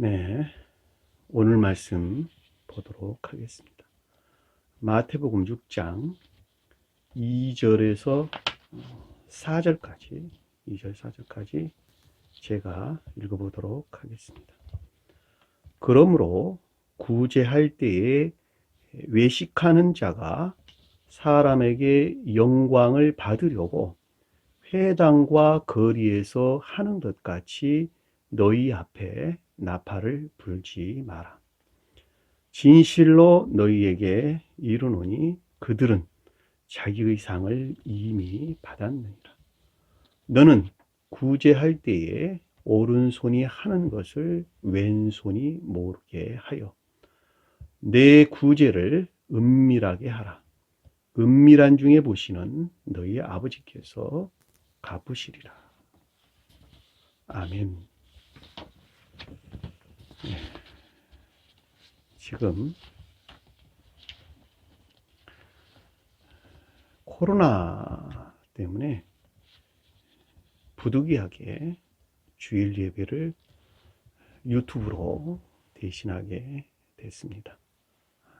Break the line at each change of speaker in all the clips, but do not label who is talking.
네, 오늘 말씀 보도록 하겠습니다. 마태복음 6장 2절에서 4절까지, 2절 4절까지 제가 읽어보도록 하겠습니다. 그러므로 구제할 때에 외식하는 자가 사람에게 영광을 받으려고 회당과 거리에서 하는 것 같이 너희 앞에 나팔을 불지 마라. 진실로 너희에게 이르노니 그들은 자기의 상을 이미 받았느니라. 너는 구제할 때에 오른손이 하는 것을 왼손이 모르게 하여 내 구제를 은밀하게 하라. 은밀한 중에 보시는 너희 아버지께서 갚으시리라. 아멘. 지금 코로나 때문에 부득이하게 주일 예배를 유튜브로 대신하게 됐습니다.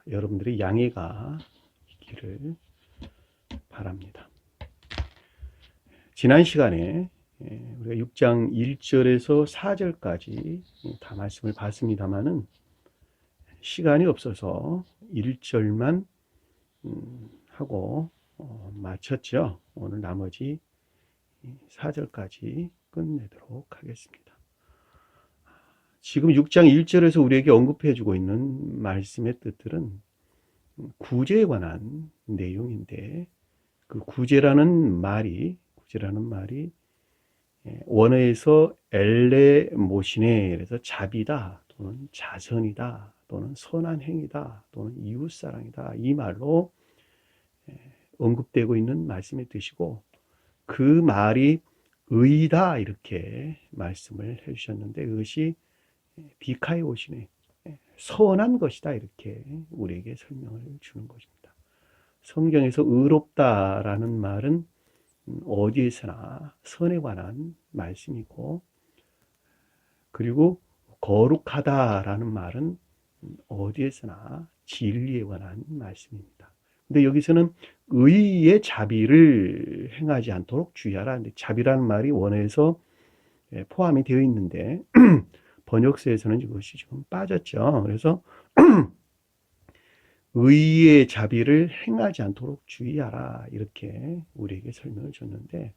여러분들의 양해가 있기를 바랍니다. 지난 시간에 우리가 6장 1절에서 4절까지 다 말씀을 봤습니다만은 시간이 없어서 1절만 하고 마쳤죠. 오늘 나머지 4절까지 끝내도록 하겠습니다. 지금 6장 1절에서 우리에게 언급해주고 있는 말씀의 뜻들은 구제에 관한 내용인데, 그 구제라는 말이 원어에서 엘레모시네, 그래서 자비다 또는 자선이다 또는 선한 행위다 또는 이웃사랑이다, 이 말로 언급되고 있는 말씀의 뜻이고, 그 말이 의다 이렇게 말씀을 해주셨는데, 그것이 비카이오시네, 선한 것이다 이렇게 우리에게 설명을 주는 것입니다. 성경에서 의롭다라는 말은 어디에서나 선에 관한 말씀이고, 그리고 거룩하다라는 말은 어디에서나 진리에 관한 말씀입니다. 근데 여기서는 의의 자비를 행하지 않도록 주의하라. 근데 자비라는 말이 원어에서 포함이 되어 있는데 번역서에서는 이것이 지금 빠졌죠. 그래서 의의 자비를 행하지 않도록 주의하라 이렇게 우리에게 설명을 줬는데,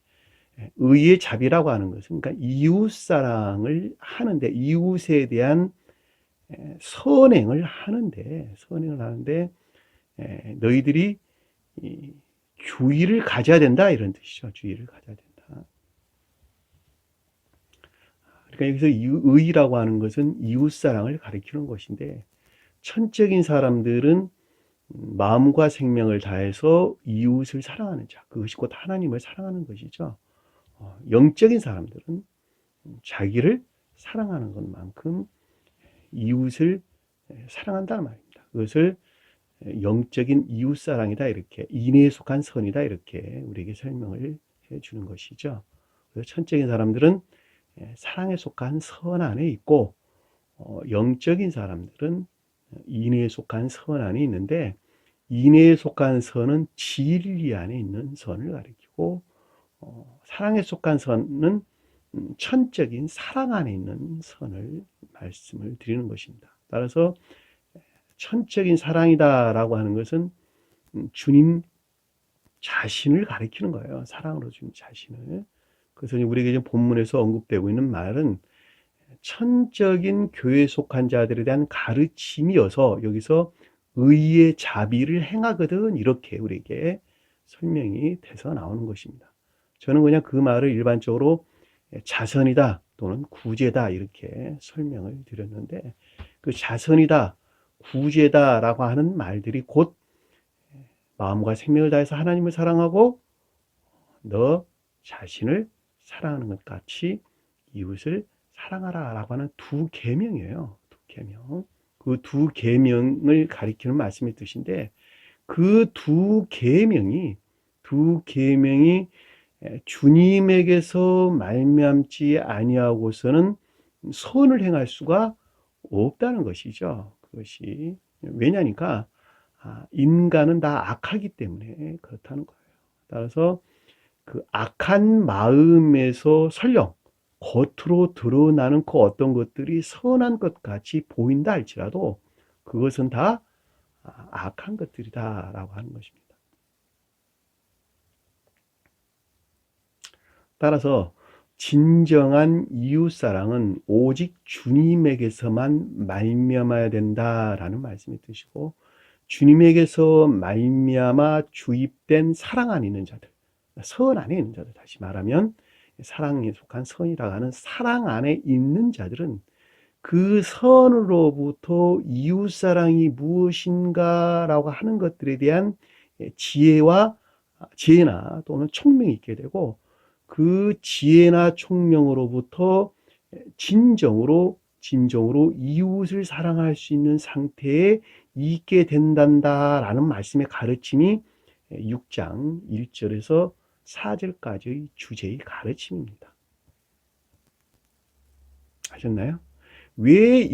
의의 자비라고 하는 것은 그러니까 이웃 사랑을 하는데, 이웃에 대한 선행을 하는데 너희들이 주의를 가져야 된다 이런 뜻이죠. 주의를 가져야 된다. 그러니까 여기서 의라고 하는 것은 이웃 사랑을 가리키는 것인데, 천적인 사람들은 마음과 생명을 다해서 이웃을 사랑하는 자, 그것이 곧 하나님을 사랑하는 것이죠. 영적인 사람들은 자기를 사랑하는 것만큼 이웃을 사랑한다는 말입니다. 그것을 영적인 이웃사랑이다 이렇게, 인애에 속한 선이다 이렇게 우리에게 설명을 해주는 것이죠. 그래서 천적인 사람들은 사랑에 속한 선 안에 있고, 영적인 사람들은 인애에 속한 선 안에 있는데, 인애에 속한 선은 진리 안에 있는 선을 가리키고, 사랑에 속한 선은 천적인 사랑 안에 있는 선을 말씀을 드리는 것입니다. 따라서 천적인 사랑이다라고 하는 것은 주님 자신을 가리키는 거예요. 사랑으로 주님 자신을. 그래서 우리에게 본문에서 언급되고 있는 말은 천적인 교회에 속한 자들에 대한 가르침이어서 여기서 의의 자비를 행하거든 이렇게 우리에게 설명이 돼서 나오는 것입니다. 저는 그냥 그 말을 일반적으로 자선이다 또는 구제다 이렇게 설명을 드렸는데, 그 자선이다, 구제다라고 하는 말들이 곧 마음과 생명을 다해서 하나님을 사랑하고 너 자신을 사랑하는 것 같이 이웃을 사랑하라라고 하는 두 계명이에요. 두 계명. 그 두 계명을 가리키는 말씀의 뜻인데, 그 두 계명이 주님에게서 말미암지 아니하고서는 선을 행할 수가 없다는 것이죠. 그것이. 왜냐니까 인간은 다 악하기 때문에 그렇다는 거예요. 따라서 그 악한 마음에서 설령 겉으로 드러나는 그 어떤 것들이 선한 것 같이 보인다 할지라도 그것은 다 악한 것들이다라고 하는 것입니다. 따라서 진정한 이웃사랑은 오직 주님에게서만 말미암아야 된다라는 말씀이 뜻이고, 주님에게서 말미암아 주입된 사랑 안에 있는 자들, 선 안에 있는 자들, 다시 말하면 사랑에 속한 선이라고 하는 사랑 안에 있는 자들은 그 선으로부터 이웃사랑이 무엇인가라고 하는 것들에 대한 지혜나 또는 총명이 있게 되고, 그 지혜나 총명으로부터 진정으로 이웃을 사랑할 수 있는 상태에 있게 된단다라는 말씀의 가르침이 6장 1절에서 4절까지의 주제의 가르침입니다. 아셨나요? 왜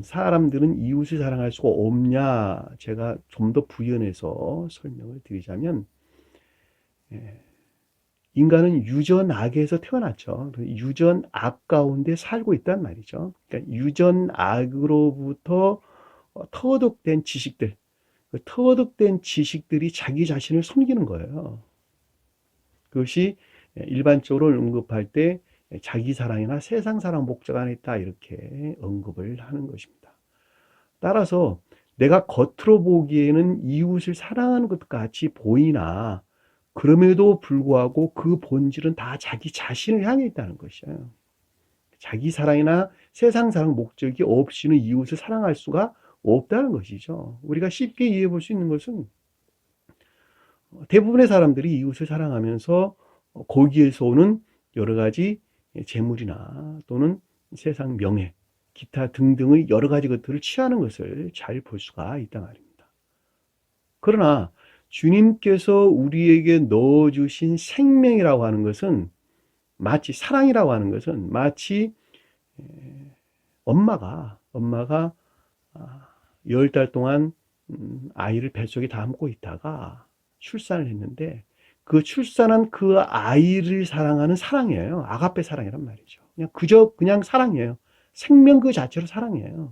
사람들은 이웃을 사랑할 수가 없냐? 제가 좀 더 부연해서 설명을 드리자면, 인간은 유전악에서 태어났죠. 유전악 가운데 살고 있단 말이죠. 그러니까 유전악으로부터 터득된 지식들, 그 터득된 지식들이 자기 자신을 섬기는 거예요. 그것이 일반적으로 언급할 때 자기 사랑이나 세상 사랑 목적 안에 있다, 이렇게 언급을 하는 것입니다. 따라서 내가 겉으로 보기에는 이웃을 사랑하는 것 같이 보이나 그럼에도 불구하고 그 본질은 다 자기 자신을 향해 있다는 것이에요. 자기 사랑이나 세상 사랑 목적이 없이는 이웃을 사랑할 수가 없다는 것이죠. 우리가 쉽게 이해해 볼 수 있는 것은 대부분의 사람들이 이웃을 사랑하면서 거기에서 오는 여러 가지 재물이나 또는 세상 명예, 기타 등등의 여러 가지 것들을 취하는 것을 잘 볼 수가 있단 말입니다. 그러나 주님께서 우리에게 넣어주신 생명이라고 하는 것은, 마치 사랑이라고 하는 것은 마치 엄마가 10달 동안 아이를 뱃속에 담고 있다가 출산을 했는데, 그 출산한 그 아이를 사랑하는 사랑이에요. 아가페 사랑이란 말이죠. 그냥 사랑이에요. 생명 그 자체로 사랑이에요.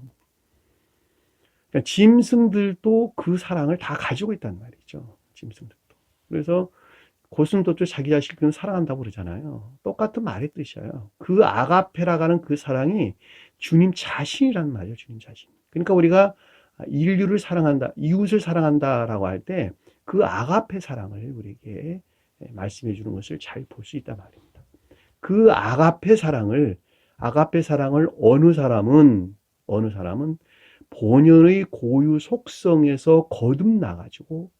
그러니까 짐승들도 그 사랑을 다 가지고 있단 말이죠. 짐승들도. 그래서 고슴도치 자기 자식을 사랑한다고 그러잖아요. 똑같은 말의 뜻이에요. 그 아가페라고 하는 그 사랑이 주님 자신이란 말이에요. 주님 자신. 그러니까 우리가 인류를 사랑한다, 이웃을 사랑한다라고 할 때 그 아가페 사랑을 우리에게 말씀해 주는 것을 잘 볼 수 있단 말입니다. 그 아가페 사랑을 어느 사람은 본연의 고유 속성에서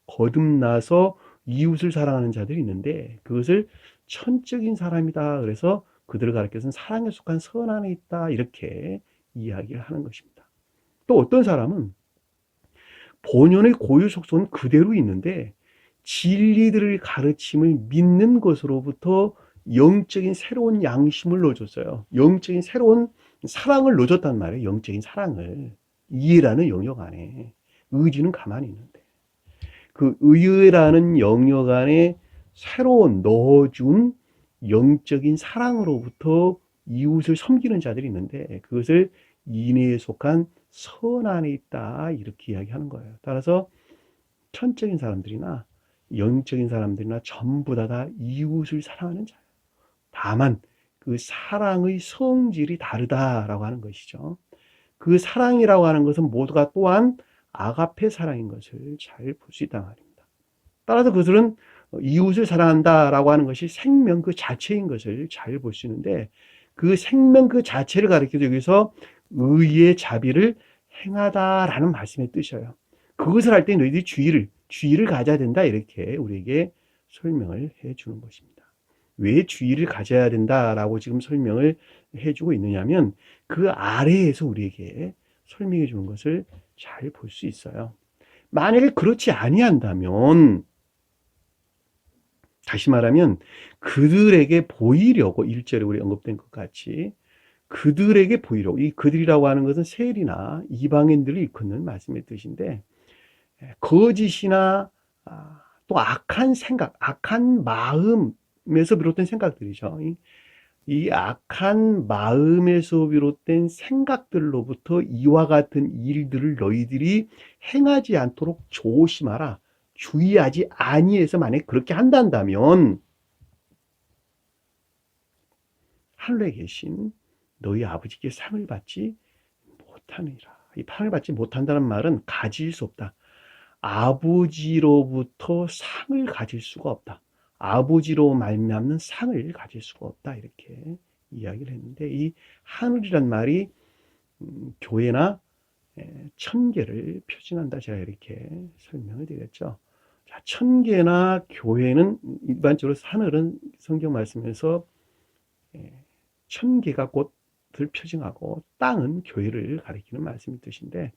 거듭나서 이웃을 사랑하는 자들이 있는데, 그것을 천적인 사람이다. 그래서 그들을 가리켜서는 사랑에 속한 선 안에 있다, 이렇게 이야기를 하는 것입니다. 또 어떤 사람은 본연의 고유 속성은 그대로 있는데 진리들의 가르침을 믿는 것으로부터 영적인 새로운 양심을 넣어줬어요. 영적인 새로운 사랑을 넣어줬단 말이에요. 영적인 사랑을. 이해라는 영역 안에. 의지는 가만히 있는데 그 의라는 영역 안에 새로운 넣어준 영적인 사랑으로부터 이웃을 섬기는 자들이 있는데, 그것을 인애에 속한 선 안에 있다, 이렇게 이야기하는 거예요. 따라서 천적인 사람들이나 영적인 사람들이나 전부 다 이웃을 사랑하는 자예요. 다만 그 사랑의 성질이 다르다라고 하는 것이죠. 그 사랑이라고 하는 것은 모두가 또한 아가페 사랑인 것을 잘 볼 수 있단 말입니다. 따라서 그들은 이웃을 사랑한다라고 하는 것이 생명 그 자체인 것을 잘 볼 수 있는데, 그 생명 그 자체를 가리키기 위해서 의의 자비를 행하다라는 말씀의 뜻이에요. 그것을 할 때 너희들이 주의를 가져야 된다, 이렇게 우리에게 설명을 해 주는 것입니다. 왜 주의를 가져야 된다라고 지금 설명을 해주고 있느냐면, 그 아래에서 우리에게 설명해 주는 것을 잘 볼 수 있어요. 만약에 그렇지 아니한다면, 다시 말하면 그들에게 보이려고 1절에 우리 언급된 것 같이 그들에게 보이려고. 이 그들이라고 하는 것은 세리나 이방인들을 일컫는 말씀의 뜻인데, 거짓이나 또 악한 생각, 악한 마음에서 비롯된 생각들이죠. 이 악한 마음에서 비롯된 생각들로부터 이와 같은 일들을 너희들이 행하지 않도록 조심하라. 주의하지 아니해서 만약 그렇게 한다면 하늘에 계신 너희 아버지께 상을 받지 못하느니라. 이 상을 받지 못한다는 말은 가질 수 없다. 아버지로부터 상을 가질 수가 없다. 아버지로 말미암는 상을 가질 수가 없다. 이렇게 이야기를 했는데, 이 하늘이란 말이 교회나 천계를 표징한다. 제가 이렇게 설명을 드렸죠. 자, 천계나 교회는 일반적으로 하늘은 성경 말씀에서 천계가 꽃을 표징하고 땅은 교회를 가리키는 말씀의 뜻인데,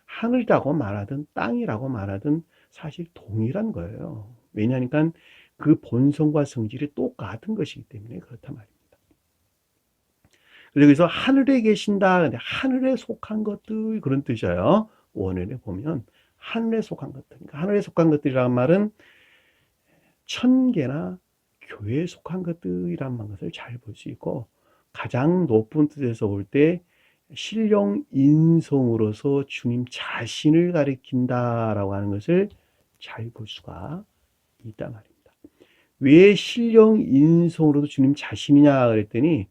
하늘이라고 말하든 땅이라고 말하든 사실 동일한 거예요. 왜냐하니까 그 본성과 성질이 똑같은 것이기 때문에 그렇단 말입니다. 그래서 하늘에 계신다. 근데 하늘에 속한 것들 그런 뜻이에요. 원어에 보면 하늘에 속한 것들. 그러니까 하늘에 속한 것들이라는 말은 천계나 교회에 속한 것들이라는 것을 잘 볼 수 있고, 가장 높은 뜻에서 볼 때 신령 인성으로서 주님 자신을 가리킨다라고 하는 것을 잘 볼 수가 있단 말입니다. 왜 신령 인성으로도 주님 자신이냐 그랬더니,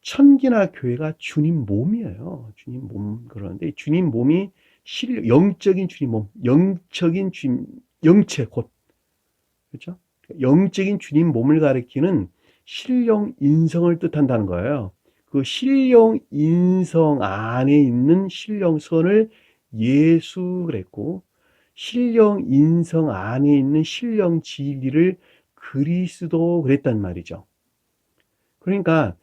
천기나 교회가 주님 몸이에요. 주님 몸. 그러는데 주님 몸이 영적인 주님 몸, 영적인 주님, 영체 곧, 그렇죠? 영적인 주님 몸을 가리키는 신령 인성을 뜻한다는 거예요. 그 신령 인성 안에 있는 신령선을 예수 그랬고, 신령 인성 안에 있는 신령 진리를 그리스도 그랬단 말이죠. 그러니까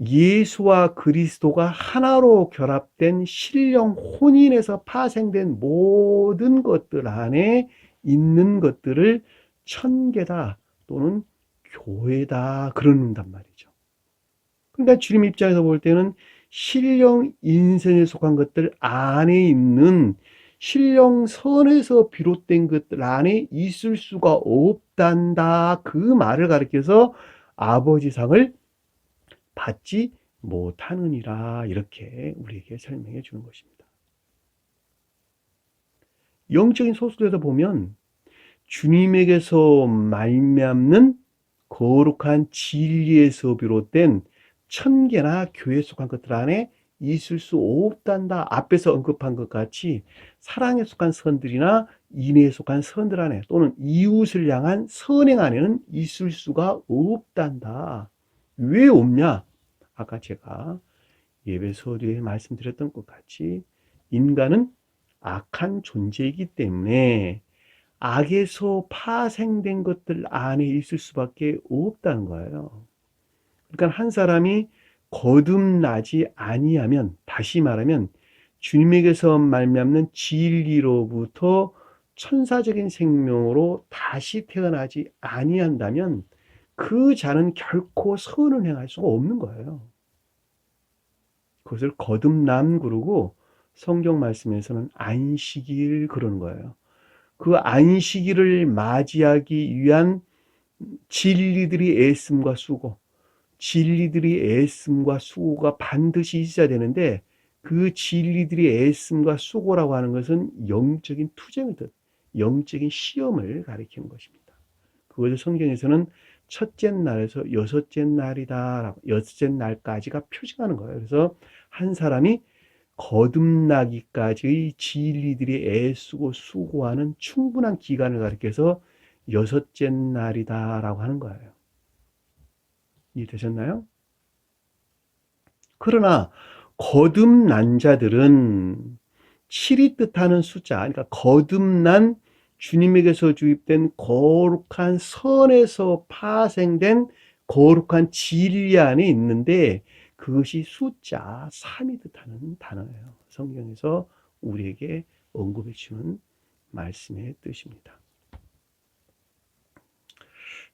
예수와 그리스도가 하나로 결합된 신령 혼인에서 파생된 모든 것들 안에 있는 것들을 천계다 또는 교회다 그런단 말이죠. 그러니까 주님 입장에서 볼 때는 신령 인생에 속한 것들 안에 있는 신령선에서 비롯된 것들 안에 있을 수가 없단다. 그 말을 가리켜서 아버지상을 받지 못하느니라. 이렇게 우리에게 설명해 주는 것입니다. 영적인 소설에서 보면 주님에게서 말미암는 거룩한 진리에서 비롯된 천계나 교회에 속한 것들 안에 있을 수 없단다. 앞에서 언급한 것 같이 사랑에 속한 선들이나 인애에 속한 선들 안에 또는 이웃을 향한 선행 안에는 있을 수가 없단다. 왜 없냐? 아까 제가 예배 서두에 말씀드렸던 것 같이 인간은 악한 존재이기 때문에 악에서 파생된 것들 안에 있을 수밖에 없다는 거예요. 그러니까 한 사람이 거듭나지 아니하면, 다시 말하면 주님에게서 말미암는 진리로부터 천사적인 생명으로 다시 태어나지 아니한다면 그 자는 결코 선을 행할 수가 없는 거예요. 그것을 거듭남 그러고 성경 말씀에서는 안식일 그러는 거예요. 그 안식일을 맞이하기 위한 진리들이 애씀과 수고, 진리들이 애씀과 수고가 반드시 있어야 되는데, 그 진리들이 애씀과 수고라고 하는 것은 영적인 투쟁을 뜻, 영적인 시험을 가리키는 것입니다. 그것을 성경에서는 첫째 날에서 여섯째 날이다라고, 여섯째 날까지가 표징하는 거예요. 그래서 한 사람이 거듭나기까지의 진리들이 애쓰고 수고하는 충분한 기간을 가리켜서 여섯째 날이다라고 하는 거예요. 이해되셨나요? 그러나 거듭난 자들은 7이 뜻하는 숫자, 그러니까 거듭난 주님에게서 주입된 거룩한 선에서 파생된 거룩한 진리 안에 있는데, 그것이 숫자 3이 뜻하는 단어예요. 성경에서 우리에게 언급해 주는 말씀의 뜻입니다.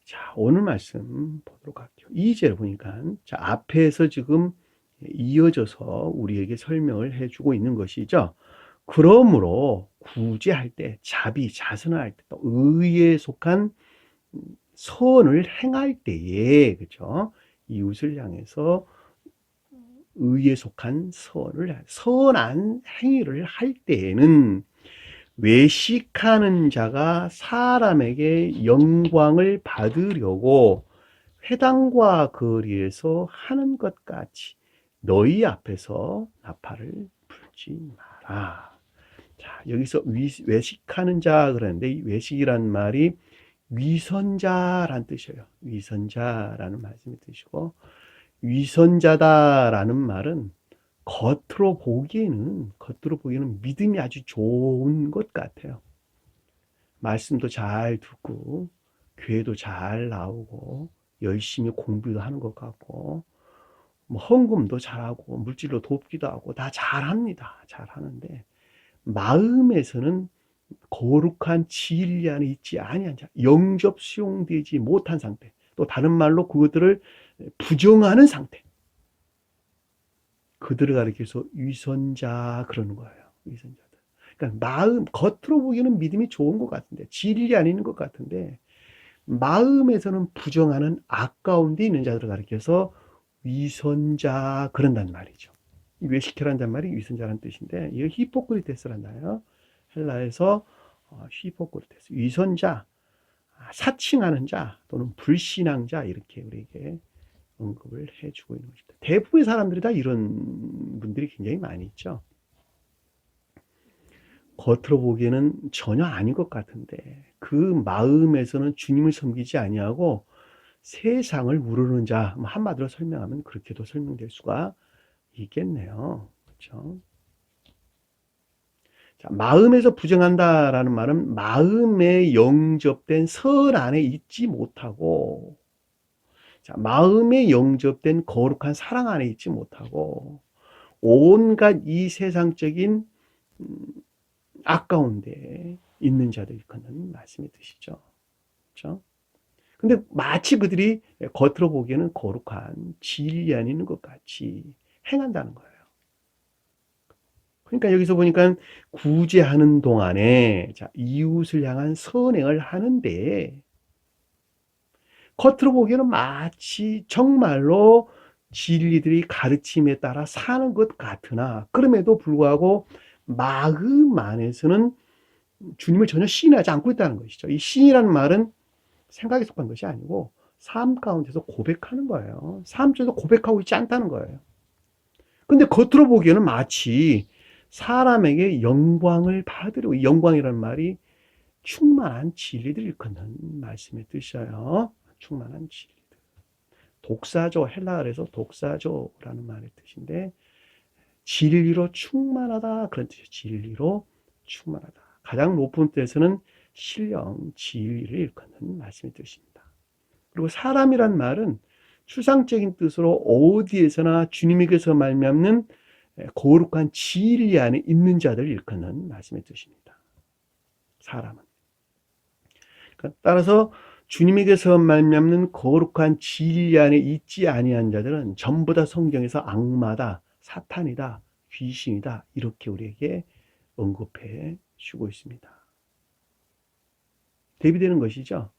자, 오늘 말씀 보도록 할게요. 2절을 보니까, 자, 앞에서 지금 이어져서 우리에게 설명을 해주고 있는 것이죠. 그러므로 구제할 때, 자선을 할 때, 또 의에 속한 선을 행할 때에, 그죠? 이웃을 향해서 의에 속한 선한 행위를 할 때에는 외식하는 자가 사람에게 영광을 받으려고 회당과 거리에서 하는 것 같이 너희 앞에서 나팔을 불지 마라. 자, 여기서 외식하는 자 그러는데 이 외식이란 말이 위선자란 뜻이에요. 위선자라는 말씀이 뜻이고, 위선자다라는 말은 겉으로 보기에는 믿음이 아주 좋은 것 같아요. 말씀도 잘 듣고 교회도 잘 나오고 열심히 공부도 하는 것 같고 뭐 헌금도 잘하고 물질로 돕기도 하고 다 잘합니다. 잘하는데 마음에서는 거룩한 진리 안에 있지 아니한 자, 영접 수용되지 못한 상태, 또 다른 말로 그것들을 부정하는 상태, 그들을 가리켜서 위선자 그러는 거예요. 위선자들. 그러니까 겉으로 보기에는 믿음이 좋은 것 같은데, 진리 안에 있는 것 같은데 마음에서는 부정하는 악 가운데 있는 자들을 가리켜서 위선자 그런단 말이죠. 외식해란단 말이 위선자라는 뜻인데, 이거 히포크리테스란다요. 헬라에서 히포크리테스, 위선자, 사칭하는 자 또는 불신앙 자, 이렇게 우리에게 언급을 해주고 있는 것입니다. 대부분의 사람들이 다 이런 분들이 굉장히 많이 있죠. 겉으로 보기에는 전혀 아닌 것 같은데 그 마음에서는 주님을 섬기지 아니하고 세상을 우르는 자, 한마디로 설명하면 그렇게도 설명될 수가 있겠네요. 그렇죠? 자, 마음에서 부정한다라는 말은 마음에 영접된 선 안에 있지 못하고, 자, 마음에 영접된 거룩한 사랑 안에 있지 못하고 온갖 이 세상적인 악 가운데 있는 자들 일컫는 말씀이 드시죠. 그렇죠? 근데 마치 그들이 겉으로 보기에는 거룩한 진리 안에 있는 것 같이 행한다는 거예요. 그러니까 여기서 보니까 구제하는 동안에 자, 이웃을 향한 선행을 하는데 겉으로 보기에는 마치 정말로 진리들이 가르침에 따라 사는 것 같으나 그럼에도 불구하고 마음 안에서는 주님을 전혀 시인하지 않고 있다는 것이죠. 이 시인이라는 말은 생각에 속한 것이 아니고 삶 가운데서 고백하는 거예요. 삶 속에서 고백하고 있지 않다는 거예요. 근데 겉으로 보기에는 마치 사람에게 영광을 받으려고, 영광이라는 말이 충만한 진리들을 일컫는 말씀의 뜻이에요. 충만한 진리들. 독사조, 헬라어에서 독사조라는 말의 뜻인데 진리로 충만하다 그런 뜻이에요. 진리로 충만하다. 가장 높은 뜻에서는 신령, 진리를 일컫는 말씀의 뜻입니다. 그리고 사람이란 말은 추상적인 뜻으로 어디에서나 주님에게서 말미암는 거룩한 진리 안에 있는 자들을 일컫는 말씀의 뜻입니다. 사람은. 따라서 주님에게서 말미암는 거룩한 진리 안에 있지 아니한 자들은 전부 다 성경에서 악마다, 사탄이다, 귀신이다 이렇게 우리에게 언급해 주고 있습니다. 대비되는 것이죠.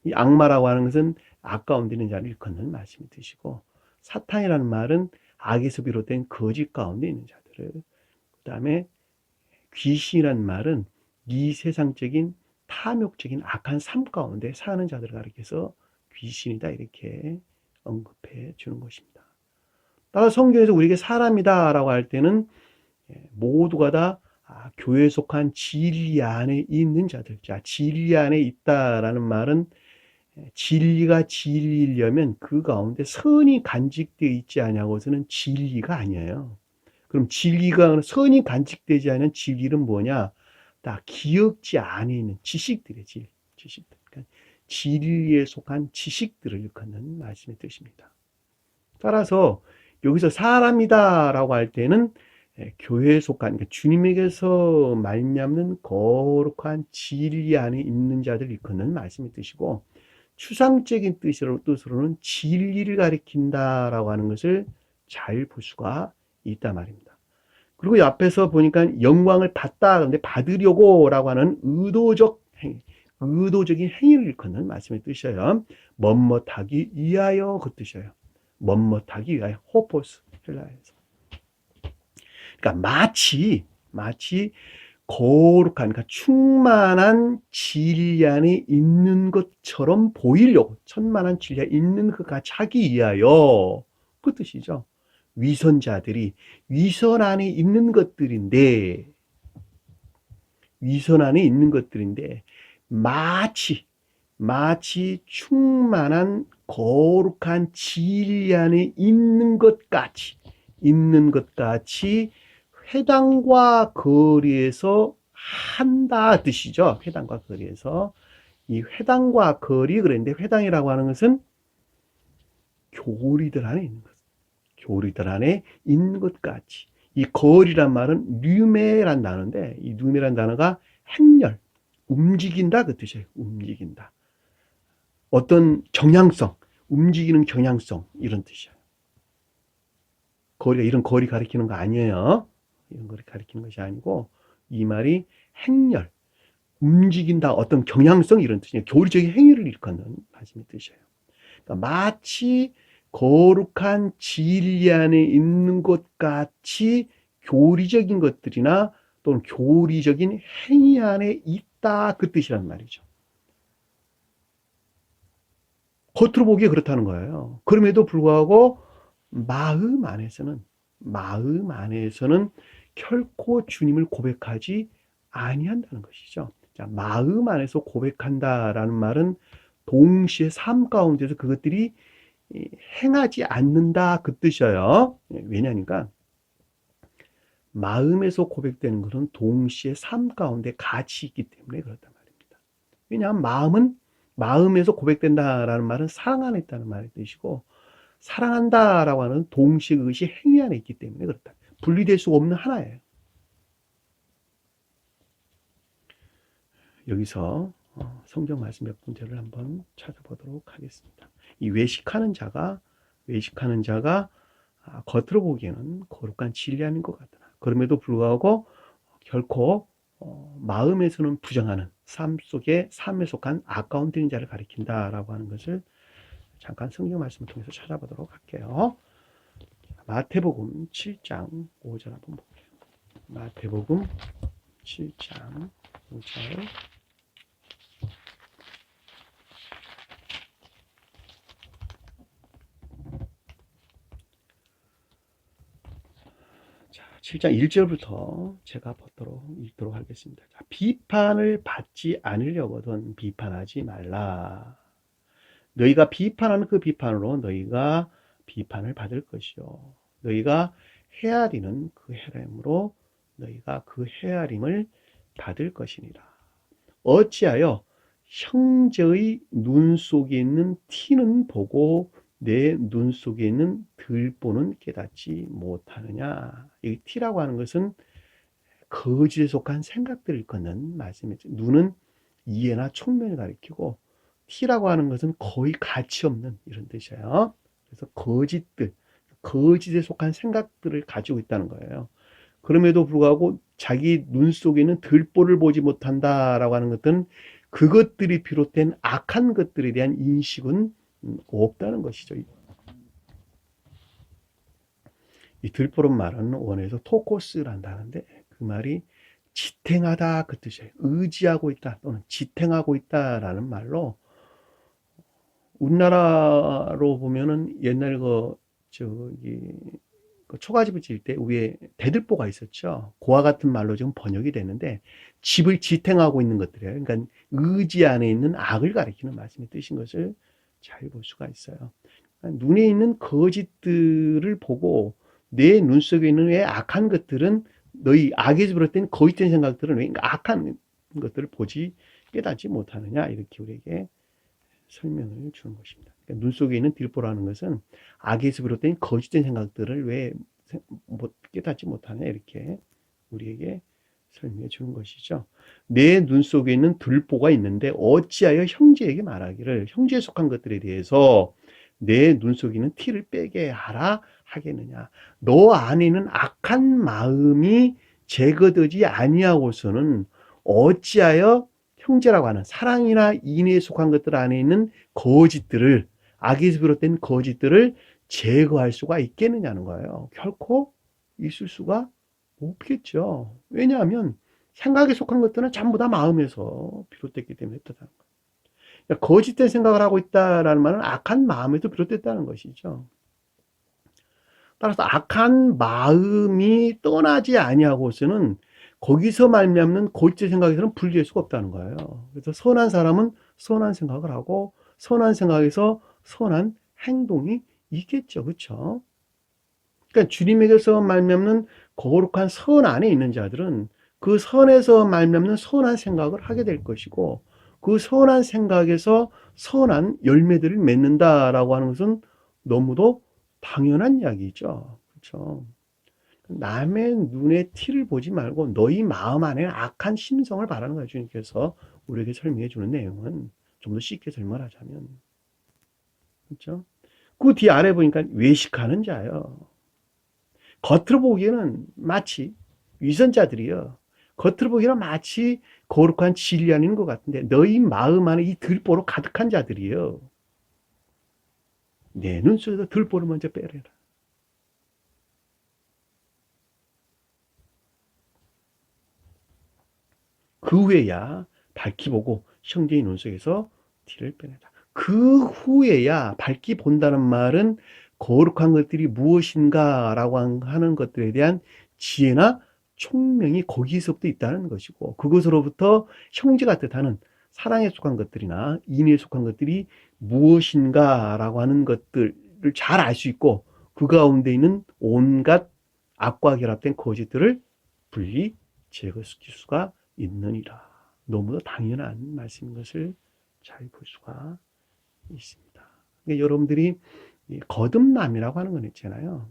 이 악마라고 하는 것은 악 가운데 있는 자를 일컫는 말씀이 되시고, 사탄이라는 말은 악에서 비롯된 거짓 가운데 있는 자들을, 그 다음에 귀신이라는 말은 이 세상적인 탐욕적인 악한 삶 가운데 사는 자들을 가리켜서 귀신이다 이렇게 언급해 주는 것입니다. 따라서 성경에서 우리에게 사람이다 라고 할 때는 모두가 다 교회에 속한 진리 안에 있는 자들. 자, 진리 안에 있다라는 말은 진리가 진리려면 그 가운데 선이 간직되어 있지 아니하고서는 진리가 아니에요. 그럼 진리가, 선이 간직되지 않은 진리는 뭐냐? 다 기억지 안에 있는 지식들이지. 지식들. 그러니까 진리에 속한 지식들을 일컫는 말씀의 뜻입니다. 따라서 여기서 사람이다라고 할 때는 교회에 속한, 그러니까 주님에게서 말미암는 거룩한 진리 안에 있는 자들 일컫는 말씀의 뜻이고, 추상적인 뜻으로는 진리를 가리킨다라고 하는 것을 잘 볼 수가 있단 말입니다. 그리고 옆에서 보니까 영광을 받다, 그런데 받으려고 라고 하는 의도적 행위, 의도적인 행위를 일컫는 말씀의 뜻이에요. 멋멋하기 위하여 그 뜻이에요. 멋멋하기 위하여, 호포스, 헬라에서. 그러니까 마치 거룩한, 그러니까 충만한 진리 안에 있는 것처럼 보이려고, 천만한 진리 안에 있는 것 같이 하기 위하여 그 뜻이죠. 위선자들이 위선 안에 있는 것들인데, 위선 안에 있는 것들인데 마치 충만한 거룩한 진리 안에 있는 것 같이 회당과 거리에서 한다 뜻이죠. 회당과 거리에서. 이 회당과 거리, 그랬는데 회당이라고 하는 것은 교리들 안에 있는 것, 교리들 안에 있는 것 같이. 이 거리란 말은 류메란 단어인데, 이 류메란 단어가 행렬, 움직인다 그 뜻이에요. 움직인다. 어떤 경향성, 움직이는 경향성, 이런 뜻이에요. 거리가 이런 거리 가리키는 거 아니에요. 이런 거리 가리키는 것이 아니고, 이 말이 행렬, 움직인다, 어떤 경향성, 이런 뜻이에요. 교리적인 행위를 일컫는 말씀의 뜻이에요. 그러니까 마치 거룩한 진리 안에 있는 것 같이 교리적인 것들이나 또는 교리적인 행위 안에 있다, 그 뜻이란 말이죠. 겉으로 보기에 그렇다는 거예요. 그럼에도 불구하고 마음 안에서는 결코 주님을 고백하지 아니한다는 것이죠. 자, 마음 안에서 고백한다라는 말은 동시에 삶 가운데서 그것들이 행하지 않는다 그 뜻이에요. 왜냐니까 마음에서 고백되는 것은 동시에 삶 가운데 같이 있기 때문에 그렇단 말입니다. 왜냐하면 마음에서 고백된다라는 말은 사랑 안에 있다는 말의 뜻이고, 사랑한다라고 하는 동시에 그것이 행위 안에 있기 때문에 그렇다. 분리될 수 없는 하나예요. 여기서 성경 말씀 몇 군데를 한번 찾아보도록 하겠습니다. 이 외식하는 자가 겉으로 보기에는 거룩한 진리 아닌 것 같으나 그럼에도 불구하고 결코 마음에서는 부정하는 삶에 속한 아까운 자를 가리킨다라고 하는 것을 잠깐 성경 말씀을 통해서 찾아보도록 할게요. 마태복음 7장 5절 한번 볼게요. 마태복음 7장 5절. 자, 7장 1절부터 제가 읽도록 하겠습니다. 자, 비판을 받지 않으려거든 비판하지 말라. 너희가 비판하는 그 비판으로 너희가 비판을 받을 것이요. 너희가 헤아리는 그 헤아림으로 너희가 그 헤아림을 받을 것이니라. 어찌하여 형제의 눈 속에 있는 티는 보고 내 눈 속에 있는 들보는 깨닫지 못하느냐. 이 티라고 하는 것은 거짓에 속한 생각들을 일컫는 말씀이죠. 눈은 이해나 총명을 가리키고 티라고 하는 것은 거의 가치 없는 이런 뜻이에요. 그래서 거짓에 속한 생각들을 가지고 있다는 거예요. 그럼에도 불구하고 자기 눈 속에 있는 들보를 보지 못한다라고 하는 것들은 그것들이 비롯된 악한 것들에 대한 인식은 없다는 것이죠. 이 들보란 말은 원어에서 토코스란다는데 그 말이 지탱하다 그 뜻이에요. 의지하고 있다 또는 지탱하고 있다라는 말로, 우리나라로 보면은 옛날 초가집을 지을 때 위에 대들보가 있었죠. 그와 같은 말로 지금 번역이 되는데 집을 지탱하고 있는 것들이에요. 그러니까 의지 안에 있는 악을 가리키는 말씀의 뜻인 것을 잘 볼 수가 있어요. 그러니까 눈에 있는 거짓들을 보고 내 눈 속에 있는 왜 악한 것들은, 너희 악에서 비롯된 거짓된 생각들은 왜 악한 것들을 보지 깨닫지 못하느냐, 이렇게 우리에게 설명을 주는 것입니다. 그러니까 눈 속에 있는 들보라는 것은 악에서 비롯된 거짓된 생각들을 왜 깨닫지 못하냐, 이렇게 우리에게 설명해 주는 것이죠. 내 눈 속에 있는 들보가 있는데 어찌하여 형제에게 말하기를 형제에 속한 것들에 대해서 내 눈 속에 있는 티를 빼게 하라 하겠느냐. 너 안에는 악한 마음이 제거되지 아니하고서는 어찌하여 형제라고 하는 사랑이나 인애에 속한 것들 안에 있는 거짓들을, 악에서 비롯된 거짓들을 제거할 수가 있겠느냐는 거예요. 결코 있을 수가 없겠죠. 왜냐하면 생각에 속한 것들은 전부 다 마음에서 비롯됐기 때문에 그렇다는 거예요. 그러니까 거짓된 생각을 하고 있다라는 말은 악한 마음에서 비롯됐다는 것이죠. 따라서 악한 마음이 떠나지 아니하고서는 거기서 말미암는 거짓된 생각에서는 분리할 수가 없다는 거예요. 그래서 선한 사람은 선한 생각을 하고 선한 생각에서 선한 행동이 있겠죠. 그렇죠? 그러니까 주님에게서 말미암는 거룩한 선 안에 있는 자들은 그 선에서 말미암는 선한 생각을 하게 될 것이고 그 선한 생각에서 선한 열매들을 맺는다라고 하는 것은 너무도 당연한 이야기죠. 그렇죠? 남의 눈에 티를 보지 말고 너희 마음 안에 악한 심성을 바라는 거예요. 주님께서 우리에게 설명해 주는 내용은 좀 더 쉽게 설명을 하자면. 그렇죠? 그 뒤 아래 보니까 외식하는 자요. 겉으로 보기에는 마치 위선자들이요. 겉으로 보기에는 마치 거룩한 진리 안에 있는 것 같은데 너희 마음 안에 이 들보로 가득한 자들이요. 내 눈 속에서 들보를 먼저 빼내라. 그 후에야 밝히 보고 형제의 눈 속에서 티를 빼내라. 그 후에야 밝히 본다는 말은 거룩한 것들이 무엇인가라고 하는 것들에 대한 지혜나 총명이 거기서부터 있다는 것이고 그것으로부터 형제가 뜻하는 사랑에 속한 것들이나 인애에 속한 것들이 무엇인가라고 하는 것들을 잘 알 수 있고 그 가운데 있는 온갖 악과 결합된 거짓들을 분리 제거시킬 수가 있느니라. 너무도 당연한 말씀인 것을 잘 볼 수가 있습니다. 그러니까 여러분들이 거듭남이라고 하는 건 있잖아요.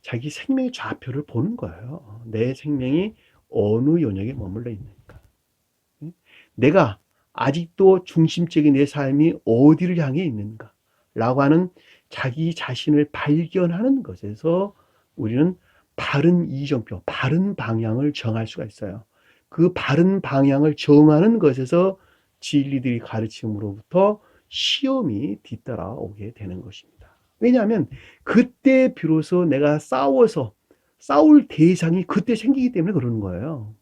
자기 생명의 좌표를 보는 거예요. 내 생명이 어느 영역에 머물러 있는가. 내가 아직도 중심적인 내 삶이 어디를 향해 있는가 라고 하는 자기 자신을 발견하는 것에서 우리는 바른 이정표, 바른 방향을 정할 수가 있어요. 그 바른 방향을 정하는 것에서 진리들이 가르침으로부터 시험이 뒤따라오게 되는 것입니다. 왜냐하면 그때 비로소 내가 싸워서 싸울 대상이 그때 생기기 때문에 그러는 거예요.